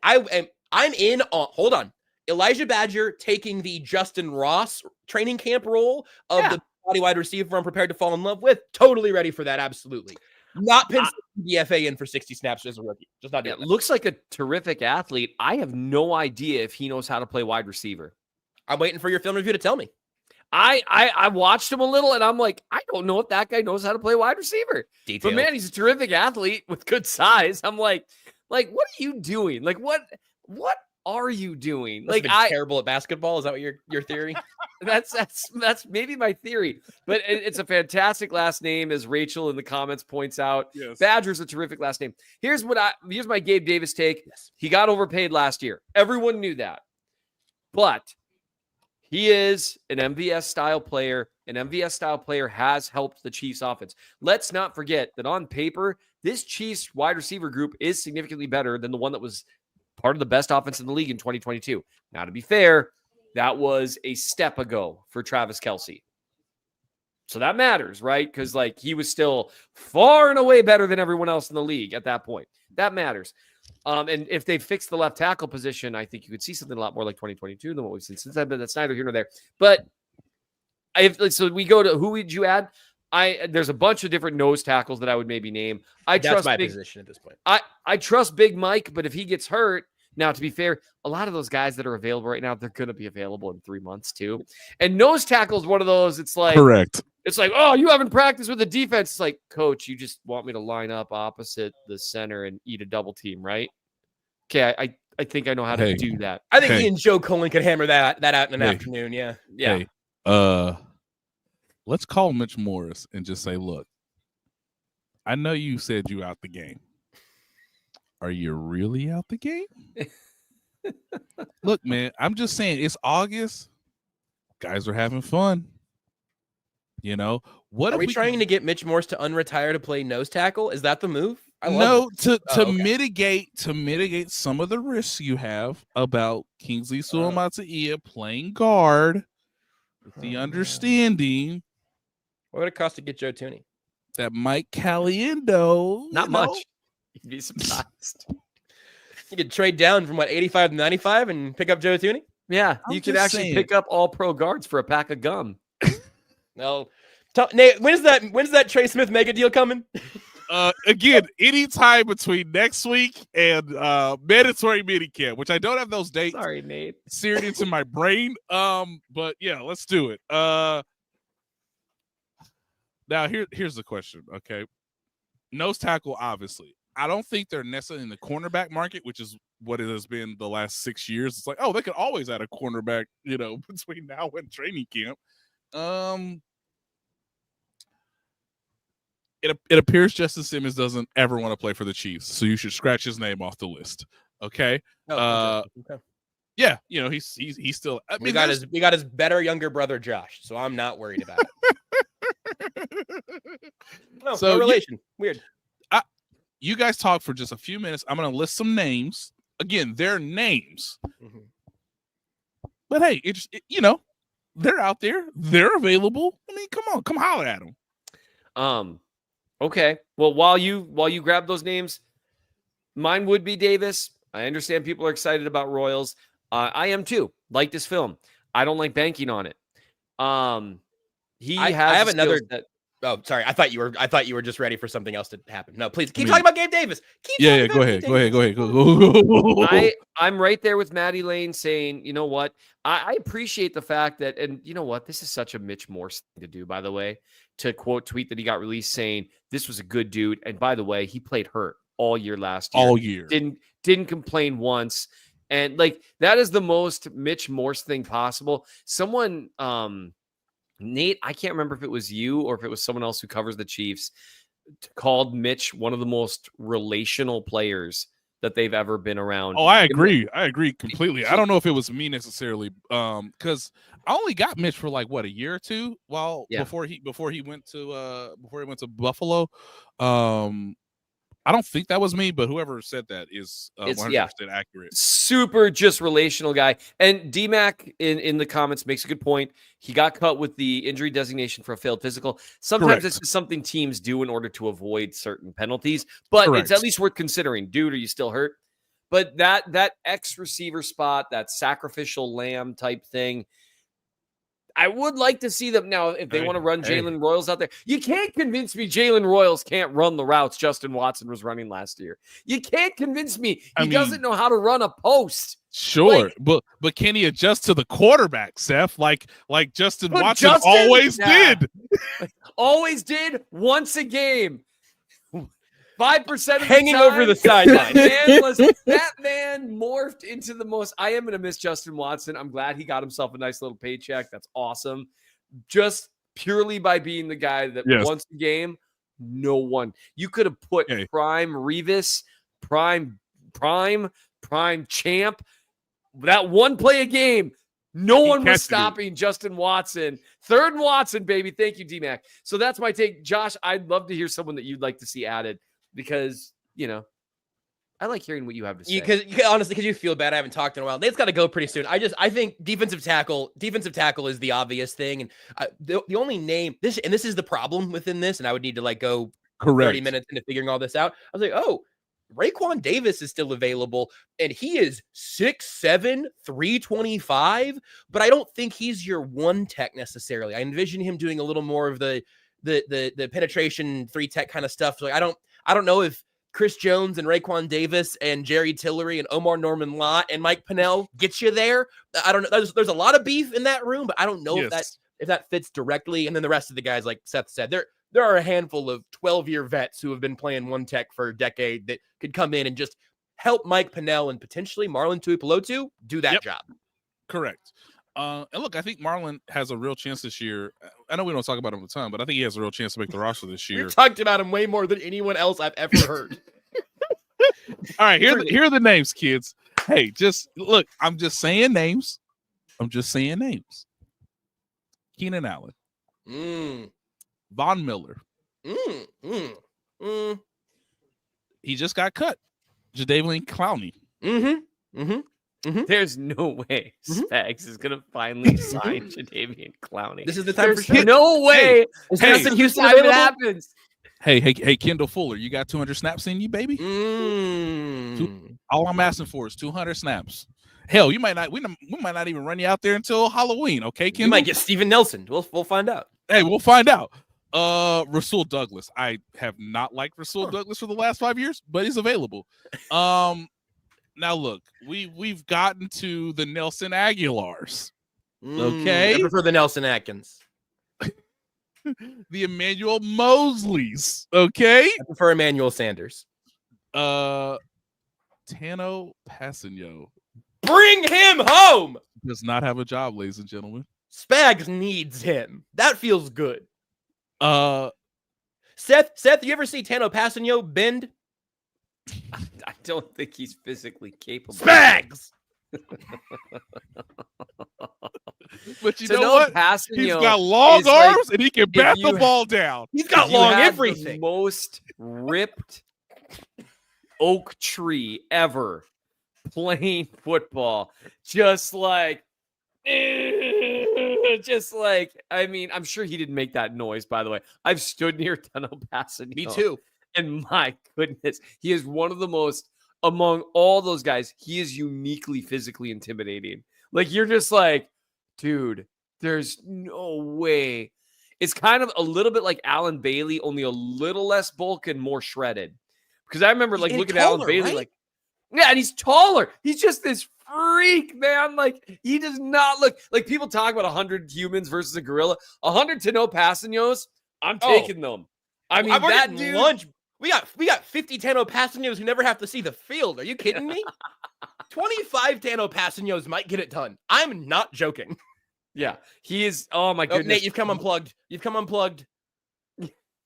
in on, hold on. Elijah Badger taking the Justin Ross training camp role of the body wide receiver I'm prepared to fall in love with. Totally ready for that. Absolutely. Not pencil DFA in for 60 snaps as a rookie. Just not doing that. Looks like a terrific athlete. I have no idea if he knows how to play wide receiver. I'm waiting for your film review to tell me. I watched him a little and I'm like, I don't know if that guy knows how to play wide receiver. Detailed. But man, he's a terrific athlete with good size. I'm like, what are you doing? Like, what are you doing? Like, terrible at basketball. Is that what your theory? That's maybe my theory, but it's a fantastic last name, as Rachel in the comments points out. Yes. Badger's a terrific last name. Here's my Gabe Davis take. Yes. He got overpaid last year. Everyone knew that, but he is an MVS style player. An MVS style player has helped the Chiefs offense. Let's not forget that on paper, this Chiefs wide receiver group is significantly better than the one that was part of the best offense in the league in 2022. Now, to be fair, that was a step ago for Travis Kelce. So that matters, right? Because he was still far and away better than everyone else in the league at that point. That matters. And if they fix the left tackle position, I think you could see something a lot more like 2022 than what we've seen since then, but that's neither here nor there. But so we go to, who would you add? There's a bunch of different nose tackles that I would maybe name. That's my position at this point. I trust Big Mike, but if he gets hurt, now, to be fair, a lot of those guys that are available right now, they're going to be available in 3 months too. And nose tackle is one of those. It's like, correct. It's like, oh, you haven't practiced with the defense. It's like, coach, you just want me to line up opposite the center and eat a double team, right? Okay, I think I know how to do that. I think he and Joe Cullen could hammer that out in an afternoon. Yeah. Hey, let's call Mitch Morris and just say, look, I know you said you out the game. Are you really out the game? Look, man, I'm just saying, it's August. Guys are having fun. What are we trying to get Mitch Morse to unretire to play nose tackle? Is that the move? To mitigate some of the risks you have about Kingsley Suamataia playing guard, with the understanding. What would it cost to get Joe Tooney? That Mike Caliendo, not much. You'd be surprised. You could trade down from 85 to 95 and pick up Joe Tooney. Yeah, you could actually pick up all pro guards for a pack of gum. No, Nate, when's that Trey Smith mega deal coming? Again, anytime between next week and mandatory minicamp, which I don't have those dates. Sorry, Nate. Seared into my brain. But yeah, let's do it. Now here's the question. Okay, nose tackle, obviously. I don't think they're necessarily in the cornerback market, which is what it has been the last 6 years. It's like, oh, they could always add a cornerback, between now and training camp. It appears Justin Simmons doesn't ever want to play for the Chiefs, so you should scratch his name off the list. Okay. Okay. Yeah, he's still. I We mean, got his better younger brother Josh, so I'm not worried about it. No, So no relation. Weird. You guys talk for just a few minutes. I'm going to list some names. Again, they're names. Mhm. But hey, they're out there. They're available. I mean, come holler at them. Okay. Well, while you grab those names, mine would be Davis. I understand people are excited about Royals. I am too. Like this film. I don't like banking on it. I have another. Oh, sorry. I thought you were just ready for something else to happen. No, please keep talking about Gabe Davis. Yeah. Go ahead. Go. I'm right there with Maddie Lane saying, you know what? I appreciate the fact that, and you know what? This is such a Mitch Morse thing to do, by the way, to quote tweet that he got released saying this was a good dude. And by the way, he played hurt all year last year. All year. Didn't complain once. And like, that is the most Mitch Morse thing possible. Someone, Nate, I can't remember if it was you or if it was someone else who covers the Chiefs, called Mitch one of the most relational players that they've ever been around. Oh, I agree. I agree completely. I don't know if it was me necessarily, because I only got Mitch for like a year or two before he went to Buffalo. I don't think that was me, but whoever said that is 100% accurate. Super just relational guy. And DMAC in the comments makes a good point. He got cut with the injury designation for a failed physical. Sometimes this is something teams do in order to avoid certain penalties, but it's at least worth considering. Dude, are you still hurt? But that X receiver spot, that sacrificial lamb type thing, I would like to see them now if they want to run Jalen Royals out there. You can't convince me Jalen Royals can't run the routes Justin Watson was running last year. You can't convince me he doesn't know how to run a post. Sure, but can he adjust to the quarterback, Seth? Like Justin Watson always did. Always did once a game. 5% of hanging the time, over the sideline. That man morphed into the most. I am going to miss Justin Watson. I'm glad he got himself a nice little paycheck. That's awesome. Just purely by being the guy that once a game, no one. You could have put prime Revis, prime champ. That one play a game. No one was stopping Justin Watson. Third Watson, baby. Thank you, D-Mac. So that's my take. Josh, I'd love to hear someone that you'd like to see added. Because, I like hearing what you have to say. Honestly, because you feel bad. I haven't talked in a while. Nate's got to go pretty soon. I think defensive tackle is the obvious thing. And the only name, this is the problem within this, and I would need to go 30 minutes into figuring all this out. I was like, oh, Raekwon Davis is still available, and he is 6'7", 325, but I don't think he's your one tech necessarily. I envision him doing a little more of the penetration 3-tech kind of stuff. So I don't know if Chris Jones and Raekwon Davis and Jerry Tillery and Omar Norman Lott and Mike Pennell get you there. I don't know. There's a lot of beef in that room, but I don't know if that fits directly. And then the rest of the guys, like Seth said, there are a handful of 12-year vets who have been playing one tech for a decade that could come in and just help Mike Pennell and potentially Marlon Tuipulotu do that job. Correct. And look, I think Marlon has a real chance this year. I know we don't talk about him all the time, but I think he has a real chance to make the roster this year. We've talked about him way more than anyone else I've ever heard. All right, here are the names, kids. Hey, just look, I'm just saying names. Keenan Allen. Von Miller. He just got cut. Jadeveon Clowney. There's no way Spags is going to finally sign Jadeveon Clowney. This is the time There's for sure. no way. Justin Houston it happens. Hey, Kendall Fuller, you got 200 snaps in you, baby? All I'm asking for is 200 snaps. Hell, we might not even run you out there until Halloween, okay, Kendall? You might get Steven Nelson. We'll find out. Hey, we'll find out. Rasul Douglas. I have not liked Rasul Douglas for the last 5 years, but he's available. Now look, we've gotten to the Nelson Aguilars. Okay. I prefer the Nelson Atkins. The Emmanuel Mosleys. Okay. I prefer Emmanuel Sanders. Tano Passanio. Bring him home. Does not have a job, ladies and gentlemen. Spags needs him. That feels good. Seth, you ever see Tano Passanio bend? I don't think he's physically capable. Spags! But you So know no what? passing, He's got long is like, arms and he can bat the you- ball down. He's got you long have everything. the most ripped oak tree ever playing football. Just like, I mean, I'm sure he didn't make that noise, by the way. I've stood near Tano Passanio. Me too. And my goodness, he is one of the most, among all those guys, he is uniquely physically intimidating. Like, you're just like, dude, there's no way. It's kind of a little bit like Alan Bailey, only a little less bulk and more shredded. Because I remember like And looking at Alan taller, Bailey, right? like, yeah, and he's taller. He's just this freak, man. Like, he does not look like people talk about 100 humans versus a gorilla. 100 Tano Passanos, I'm taking them. I mean, we're that getting dude. lunch. We got 50 Tano Passanos who never have to see the field. Are you kidding me? 25 Tano Passanos might get it done. I'm not joking. Yeah, he is. Oh my Oh, goodness, Nate, you've come unplugged.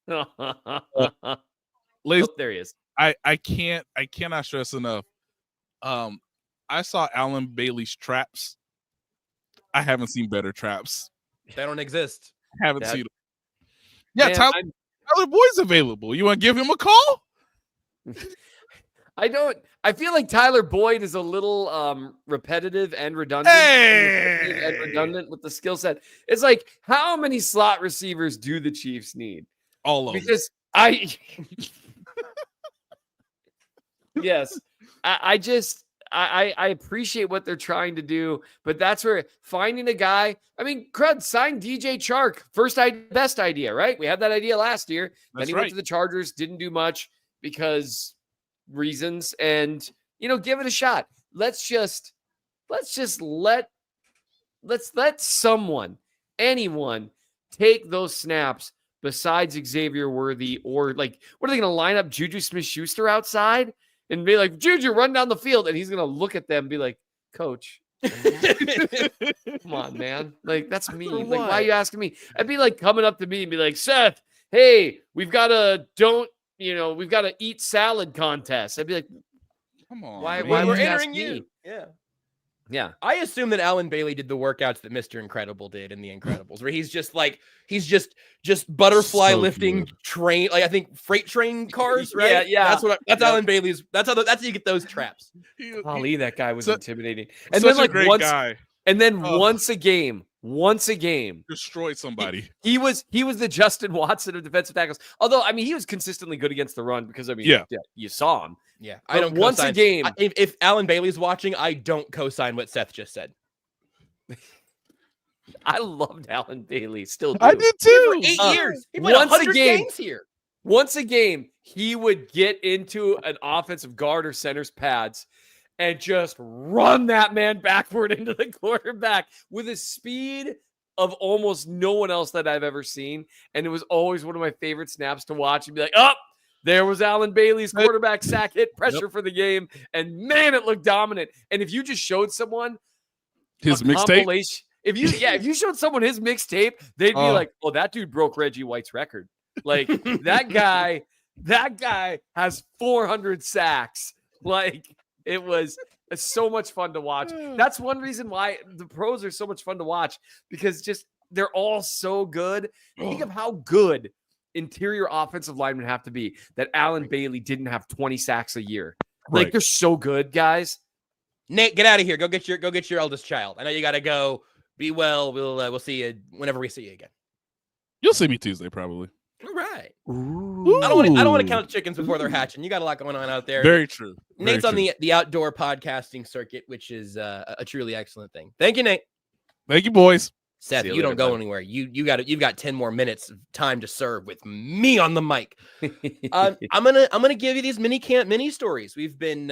Oh, Ladies, there he is. I cannot stress enough. I saw Alan Bailey's traps. I haven't seen better traps. They don't exist. Haven't seen them. Yeah, Man, Tyler Boyd's available. You want to give him a call? I feel like Tyler Boyd is a little repetitive and redundant. Hey! And redundant with the skill set. It's like, how many slot receivers do the Chiefs need? All of them. Because yes, I appreciate what they're trying to do, but that's where finding a guy. I mean, crud, sign DJ Chark. Best idea, right? We had that idea last year. Then he went to the Chargers, didn't do much because reasons, and give it a shot. Let's let anyone take those snaps besides Xavier Worthy, or like, what are they going to line up Juju Smith-Schuster outside and be like, Juju, run down the field, and he's going to look at them and be like, Coach, come on, man. Like, that's me. Like, why are you asking me? I'd be like coming up to me and be like, Seth, hey, we've got a eat salad contest. I'd be like, come on. Why We're would you entering ask you. me? Yeah. I assume that Alan Bailey did the workouts that Mr. Incredible did in The Incredibles, where he's just butterfly So lifting good. train, like I think freight train cars, right? Yeah. That's Alan Bailey's. That's how you get those traps. Golly, that guy was So- intimidating. And Such then like a great guy. and then Oh. once a game, Destroyed somebody. he was the Justin Watson of defensive tackles. Although, I mean, he was consistently good against the run because, I mean, Yeah. you saw him. Yeah, But I don't. once a co-sign- game- if Alan Bailey's watching, I don't co-sign what Seth just said. I loved Alan Bailey. Still do. I did too. 8 years. He played once a 100 game. games here. Once a game, he would get into an offensive guard or center's pads and just run that man backward into the quarterback with a speed of almost no one else that I've ever seen. And it was always one of my favorite snaps to watch and be like, oh, there was Alan Bailey's quarterback sack hit, pressure for the game. And man, it looked dominant. And if you just showed someone His a mixtape. compilation- If you showed someone his mixtape, they'd be like, "Oh, that dude broke Reggie White's record. Like that guy has 400 sacks." Like it's so much fun to watch. That's one reason why the pros are so much fun to watch, because just they're all so good. Think of how good interior offensive linemen have to be that Alan Bailey didn't have 20 sacks a year. Like Right. they're so good, guys. Nate, get out of here. Go get your eldest child. I know you got to go. Be well. We'll see you whenever we see you again. You'll see me Tuesday, probably. All right. Ooh. I don't want to count chickens before they're hatching. You got a lot going on out there. Very true. Nate's on the outdoor podcasting circuit, which is a truly excellent thing. Thank you, Nate. Thank you, boys. Seth, See you you don't later, go bud. anywhere. You've got 10 more minutes of time to serve with me on the mic. I'm gonna give you these mini stories. We've been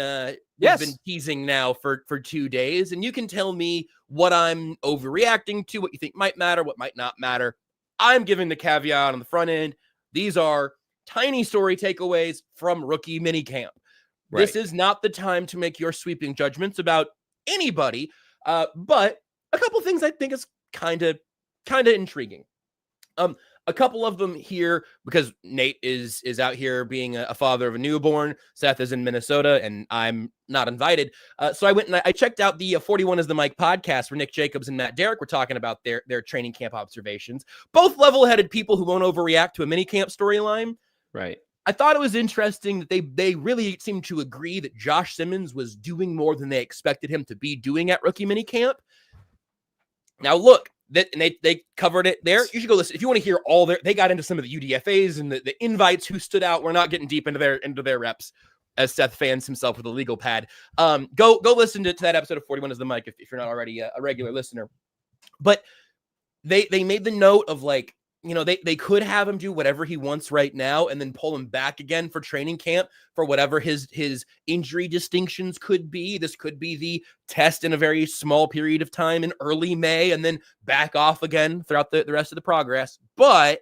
teasing now for 2 days, and you can tell me what I'm overreacting to, what you think might matter, what might not matter. I'm giving the caveat on the front end. These are tiny story takeaways from rookie minicamp. This is not the time to make your sweeping judgments about anybody, but a couple things I think is kind of intriguing. A couple of them here because Nate is out here being a father of a newborn. Seth is in Minnesota, and I'm not invited. So I went and I checked out the 41 is the Mic podcast where Nick Jacobs and Matt Derrick were talking about their training camp observations. Both level-headed people who won't overreact to a mini camp storyline. Right. I thought it was interesting that they really seemed to agree that Josh Simmons was doing more than they expected him to be doing at rookie minicamp. Now, look, they covered it there. You should go listen. If you want to hear all they got into some of the UDFAs and the invites who stood out. We're not getting deep into their reps as Seth fans himself with a legal pad. Go listen to that episode of 41 is the Mic if you're not already a regular listener. But they made the note of like, they could have him do whatever he wants right now and then pull him back again for training camp for whatever his injury distinctions could be. This could be the test in a very small period of time in early May and then back off again throughout the rest of the progress. But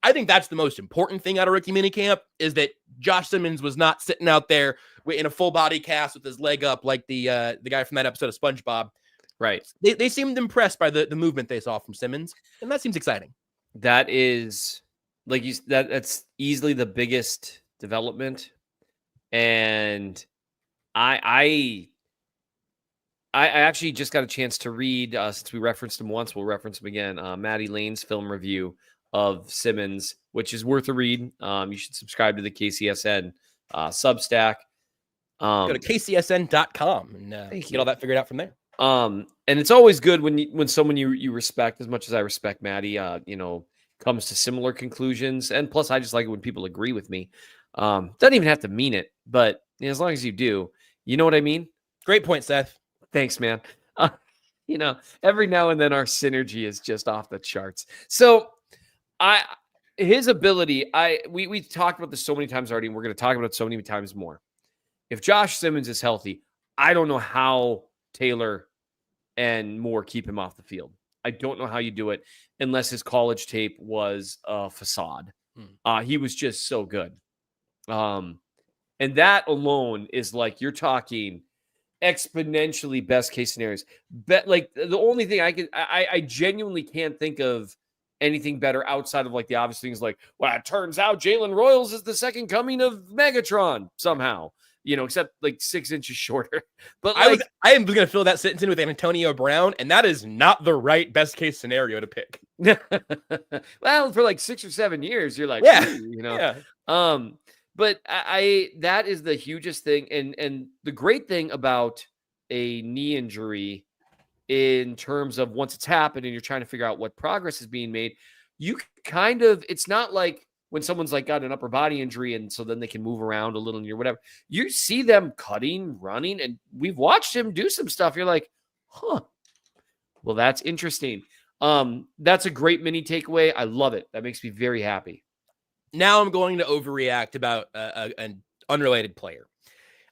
I think that's the most important thing out of rookie minicamp is that Josh Simmons was not sitting out there in a full body cast with his leg up like the guy from that episode of SpongeBob. Right. They seemed impressed by the movement they saw from Simmons, and that seems exciting. That is like that's easily the biggest development. And I actually just got a chance to read, since we referenced him once, we'll reference him again, Maddie Lane's film review of Simmons, which is worth a read. You should subscribe to the KCSN Substack. Go to kcsn.com and get all that figured out from there. And it's always good when someone you respect as much as I respect Maddie, comes to similar conclusions. And plus, I just like it when people agree with me. Doesn't even have to mean it, but as long as you do, you know what I mean? Great point, Seth. Thanks, man. Every now and then our synergy is just off the charts. So his ability, we talked about this so many times already, and we're going to talk about it so many times more. If Josh Simmons is healthy, I don't know how Taylor and Moore keep him off the field. I don't know how you do it unless his college tape was a facade. He was just so good. And that alone is like, you're talking exponentially best case scenarios. Like the only thing I genuinely can't think of anything better outside of like the obvious things like, well, it turns out Jalen Royals is the second coming of Megatron somehow. Except like 6 inches shorter. But I am going to fill that sentence in with Antonio Brown, and that is not the right best case scenario to pick. Well, for like 6 or 7 years, you're like, yeah, Yeah. But that is the hugest thing, and the great thing about a knee injury, in terms of once it's happened and you're trying to figure out what progress is being made, you kind of, it's not like when someone's like got an upper body injury and so then they can move around a little and whatever, you see them cutting, running, and we've watched him do some stuff. You're like, well, that's interesting. That's a great mini takeaway. I love it. That makes me very happy. Now I'm going to overreact about an unrelated player.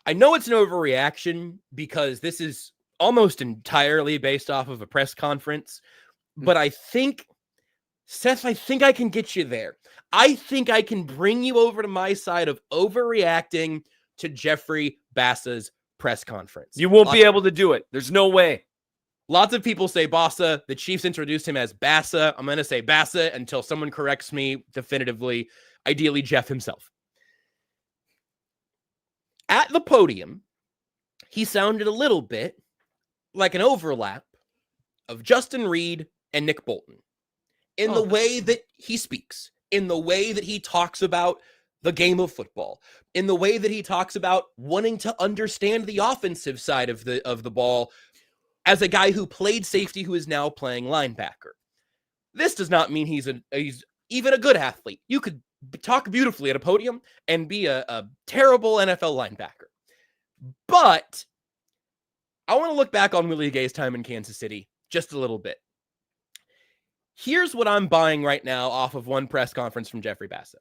I know it's an overreaction because this is almost entirely based off of a press conference, but I think, Seth, I think I can get you there. I think I can bring you over to my side of overreacting to Jeffrey Bassa's press conference. You won't be able to do it. There's no way. Lots of people say Bassa. The Chiefs introduced him as Bassa. I'm going to say Bassa until someone corrects me definitively, ideally Jeff himself. At the podium, he sounded a little bit like an overlap of Justin Reed and Nick Bolton in the way that he speaks, in the way that he talks about the game of football, in the way that he talks about wanting to understand the offensive side of the ball as a guy who played safety who is now playing linebacker. This does not mean he's even a good athlete. You could talk beautifully at a podium and be a terrible NFL linebacker. But I want to look back on Willie Gay's time in Kansas City just a little bit. Here's what I'm buying right now off of one press conference from Jeffrey Bassa.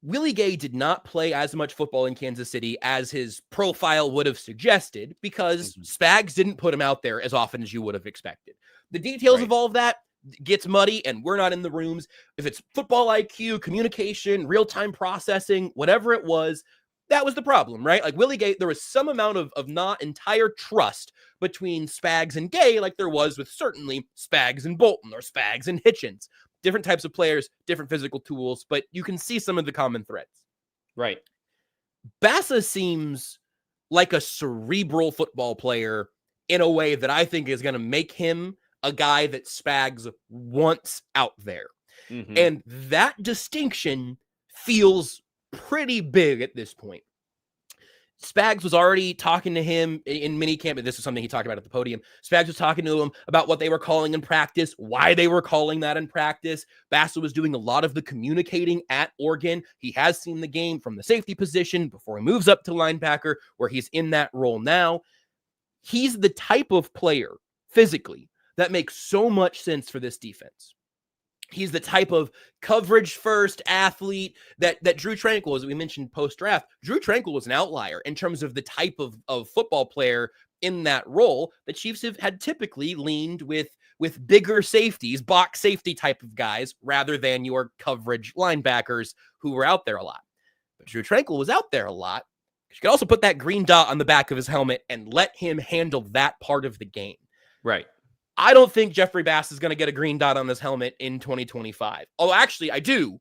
Willie Gay did not play as much football in Kansas City as his profile would have suggested because Spags didn't put him out there as often as you would have expected. The details of all of that gets muddy, and we're not in the rooms. If it's football IQ, communication, real-time processing, whatever it was, that was the problem, right? Like Willie Gay, there was some amount of not entire trust between Spags and Gay, like there was with certainly Spags and Bolton or Spags and Hitchens. different types of players, different physical tools, but you can see some of the common threads. Right. Bassa seems like a cerebral football player in a way that I think is going to make him a guy that Spags wants out there. Mhm. And that distinction feels pretty big at this point. Spags was already talking to him in minicamp, and this is something he talked about at the podium. Spags was talking to him about what they were calling in practice, why they were calling that in practice. Bassa was doing a lot of the communicating at Oregon. He has seen the game from the safety position before he moves up to linebacker, where he's in that role now. He's the type of player, physically, that makes so much sense for this defense. He's the type of coverage first athlete that Drew Tranquill, as we mentioned post-draft. Drew Tranquill was an outlier in terms of the type of football player in that role. The Chiefs had typically leaned with bigger safeties, box safety type of guys, rather than your coverage linebackers who were out there a lot. But Drew Tranquill was out there a lot. You could also put that green dot on the back of his helmet and let him handle that part of the game. Right. I don't think Jeffrey Bass is going to get a green dot on this helmet in 2025. Oh, actually, I do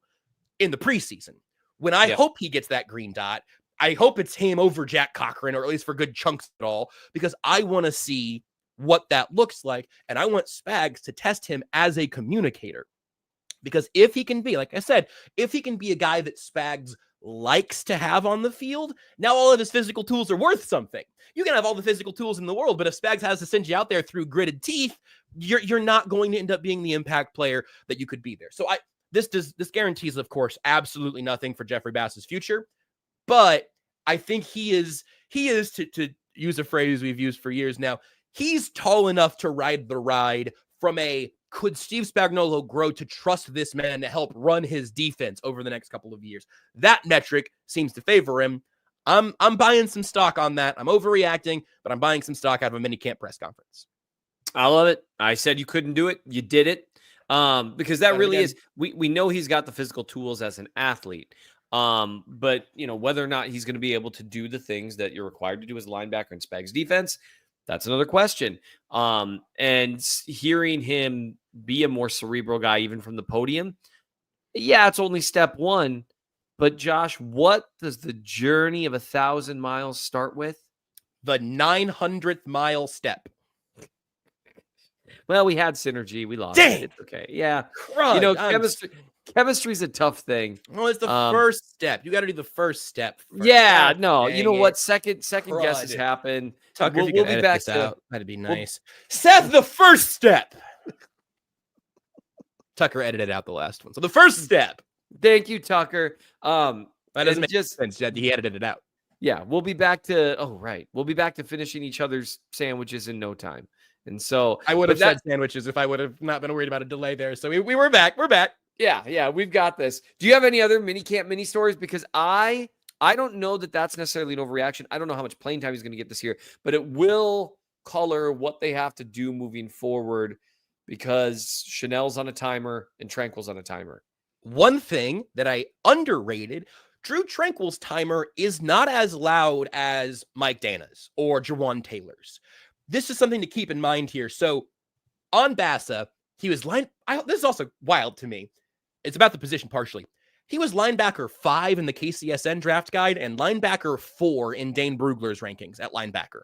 in the preseason. When I hope he gets that green dot, I hope it's him over Jack Cochran, or at least for good chunks of it all, because I want to see what that looks like, and I want Spags to test him as a communicator. Because if he can be, like I said, if he can be a guy that Spags likes to have on the field, now all of his physical tools are worth something. You can have all the physical tools in the world, but if Spags has to send you out there through gritted teeth, you're not going to end up being the impact player that you could be there. So this guarantees, of course, absolutely nothing for Jeffrey Bass's future, but I think he is to use a phrase we've used for years now, he's tall enough to ride the ride from could Steve Spagnuolo grow to trust this man to help run his defense over the next couple of years? That metric seems to favor him. I'm buying some stock on that. I'm overreacting, but I'm buying some stock out of a minicamp press conference. I love it. I said you couldn't do it. You did it. Because that really is, we know he's got the physical tools as an athlete. But whether or not he's going to be able to do the things that you're required to do as a linebacker in Spags defense, that's another question. And hearing him be a more cerebral guy, even from the podium, it's only step one. But Josh, what does the journey of 1,000 miles start with? The 900th mile step. Well, we had synergy. We lost Dang. it. It's okay. Yeah. Crud. Chemistry's a tough thing. Well, it's the first step. You got to do the first step first. Yeah, God, no. You know it. what? Second Crud. guesses happen. Tucker, we'll if you be can back edit this to out, that'd be nice. Seth, the first step. Tucker edited out the last one. So the first step. Thank you, Tucker. That doesn't make sense. He edited it out. Yeah, we'll be back to We'll be back to finishing each other's sandwiches in no time. And so I would have said sandwiches if I would have not been worried about a delay there. So we were back. We're back. Yeah, we've got this. Do you have any other mini stories? Because I don't know that that's necessarily an overreaction. I don't know how much playing time he's going to get this year, but it will color what they have to do moving forward, because Chanel's on a timer and Tranquill's on a timer. One thing that I underrated, Drew Tranquill's timer is not as loud as Mike Dana's or Jawan Taylor's. This is something to keep in mind here. So on Bassa, he was this is also wild to me. It's about the position partially. He was linebacker 5 in the KCSN draft guide and linebacker 4 in Dane Brugler's rankings at linebacker.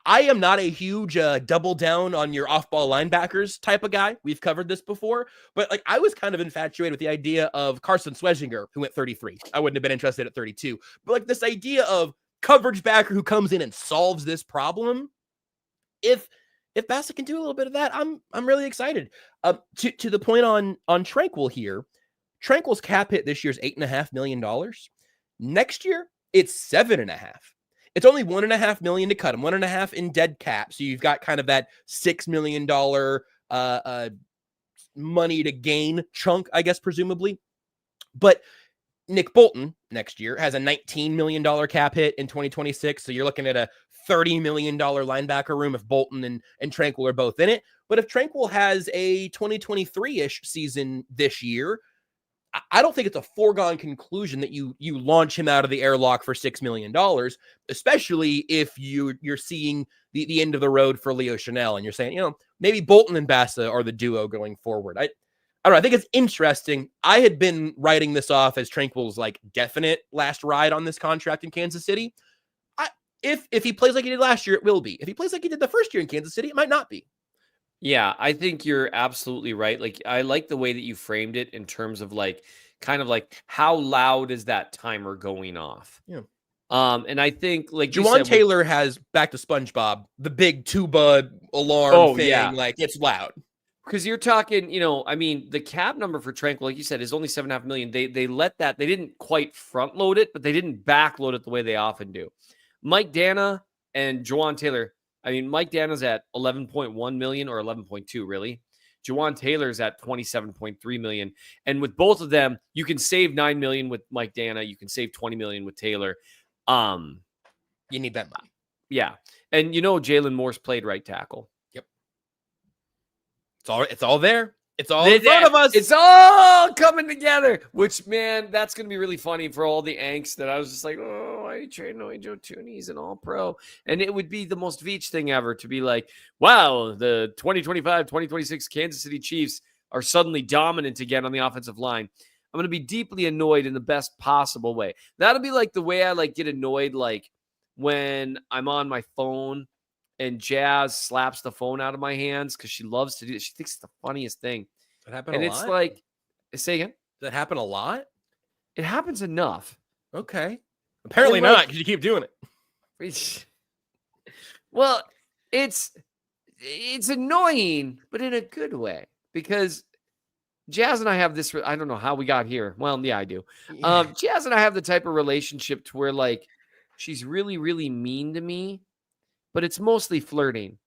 I am not a huge double down on your off-ball linebackers type of guy. We've covered this before, but I was kind of infatuated with the idea of Carson Swesinger, who went 33. I wouldn't have been interested at 32, but this idea of coverage backer who comes in and solves this problem. If Bassa can do a little bit of that, I'm really excited. To the point on Tranquill here, Tranquill's cap hit this year is $8.5 million. Next year, it's $7.5 million. It's only $1.5 million to cut him, $1.5 million in dead cap. So you've got kind of that $6 million money to gain chunk, I guess, presumably. But Nick Bolton next year has a $19 million cap hit in 2026. So you're looking at a $30 million linebacker room if Bolton and Tranquill are both in it. But if Tranquill has a 2023-ish season this year, I don't think it's a foregone conclusion that you launch him out of the airlock for $6 million, especially if you're seeing the end of the road for Leo Chanel and you're saying, maybe Bolton and Bassa are the duo going forward. I don't know. I think it's interesting. I had been writing this off as Tranquil's like definite last ride on this contract in Kansas City. If he plays like he did last year, it will be. If he plays like he did the first year in Kansas City, it might not be. Yeah, I think you're absolutely right. Like, I like the way that you framed it in terms of like, kind of like how loud is that timer going off? Yeah. And I think like Juwan Taylor has, back to SpongeBob, the big tuba alarm thing. Yeah. Like, it's loud. Because you're talking, I mean, the cap number for Tranquil, like you said, is only $7.5 million. They let that, they didn't quite front load it, but they didn't back load it the way they often do. Mike Dana and Juwan Taylor. I mean, Mike Dana's at 11.1 million or 11.2, really. Juwan Taylor's at 27.3 million. And with both of them, you can save 9 million with Mike Dana. You can save 20 million with Taylor. You need that money. Yeah. And Jalen Morse played right tackle. It's all there. It's all in front of us. It's all coming together, which, man, that's going to be really funny for all the angst that I was just like, oh, why are you trading away Joe Tooney? He's an all-pro. And it would be the most Veach thing ever to be like, wow, the 2025-2026 Kansas City Chiefs are suddenly dominant again on the offensive line. I'm going to be deeply annoyed in the best possible way. That'll be like the way I like get annoyed, like when I'm on my phone and Jazz slaps the phone out of my hands because she loves to do it. She thinks it's the funniest thing. That happen and a it's lot? like, say again? Does that happen a lot? It happens enough. Okay. Apparently Well, not, because you keep doing it. Well, it's annoying, but in a good way, because Jazz and I have this, I don't know how we got here. Well, yeah, I do. Jazz and I have the type of relationship to where, like, she's really, really mean to me, but it's mostly flirting.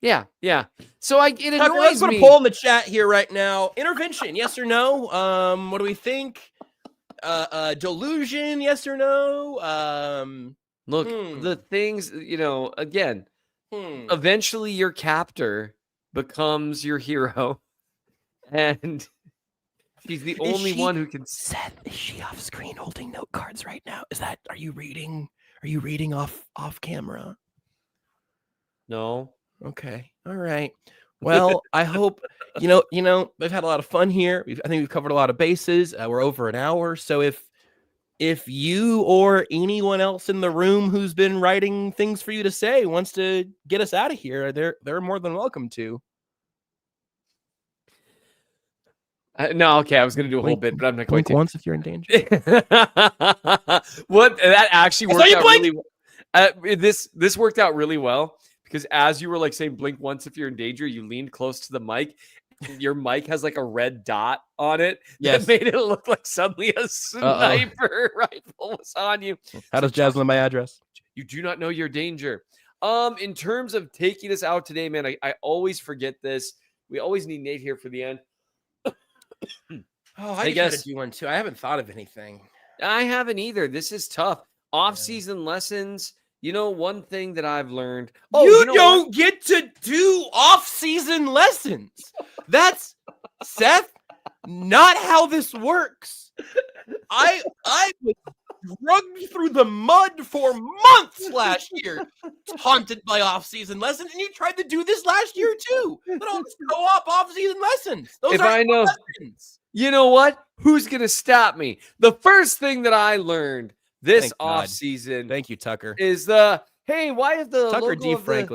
Yeah. So it Tucker, annoys let's put me. a poll in the chat here right now. Intervention, yes or no? What do we think? Delusion, yes or no? Look, the things, again, eventually your captor becomes your hero, and she's the only one who can. Seth, is she off screen holding note cards right now? Are you reading off camera? No. Okay. All right. Well, I hope we've had a lot of fun here. I think we've covered a lot of bases. We're over an hour. So if you or anyone else in the room who's been writing things for you to say wants to get us out of here, they're more than welcome to. No, okay. I was going to do a whole bit, but I'm not going Blink to. once if you're in danger. What? That actually worked out blink! really. This worked out really well because as you were like saying blink once if you're in danger, you leaned close to the mic. Your mic has like a red dot on it. Yes. That made it look like suddenly a sniper rifle was on you. How does Jazz know my address? You do not know your danger. In terms of taking us out today, man, I always forget this. We always need Nate here for the end. I guess to do one too. I haven't thought of anything. I haven't either. This is tough. Off-season lessons. One thing that I've learned. You don't get to do off-season lessons. That's Seth. Not how this works. I was drugged through the mud for months last year, taunted by off-season lessons, and you tried to do this last year too. Don't go up off-season lessons. Those are lessons. You know what? Who's gonna stop me? The first thing that I learned this Thank God. off season, Thank you, Tucker. is hey, why is the Tucker logo D. of the Franklin.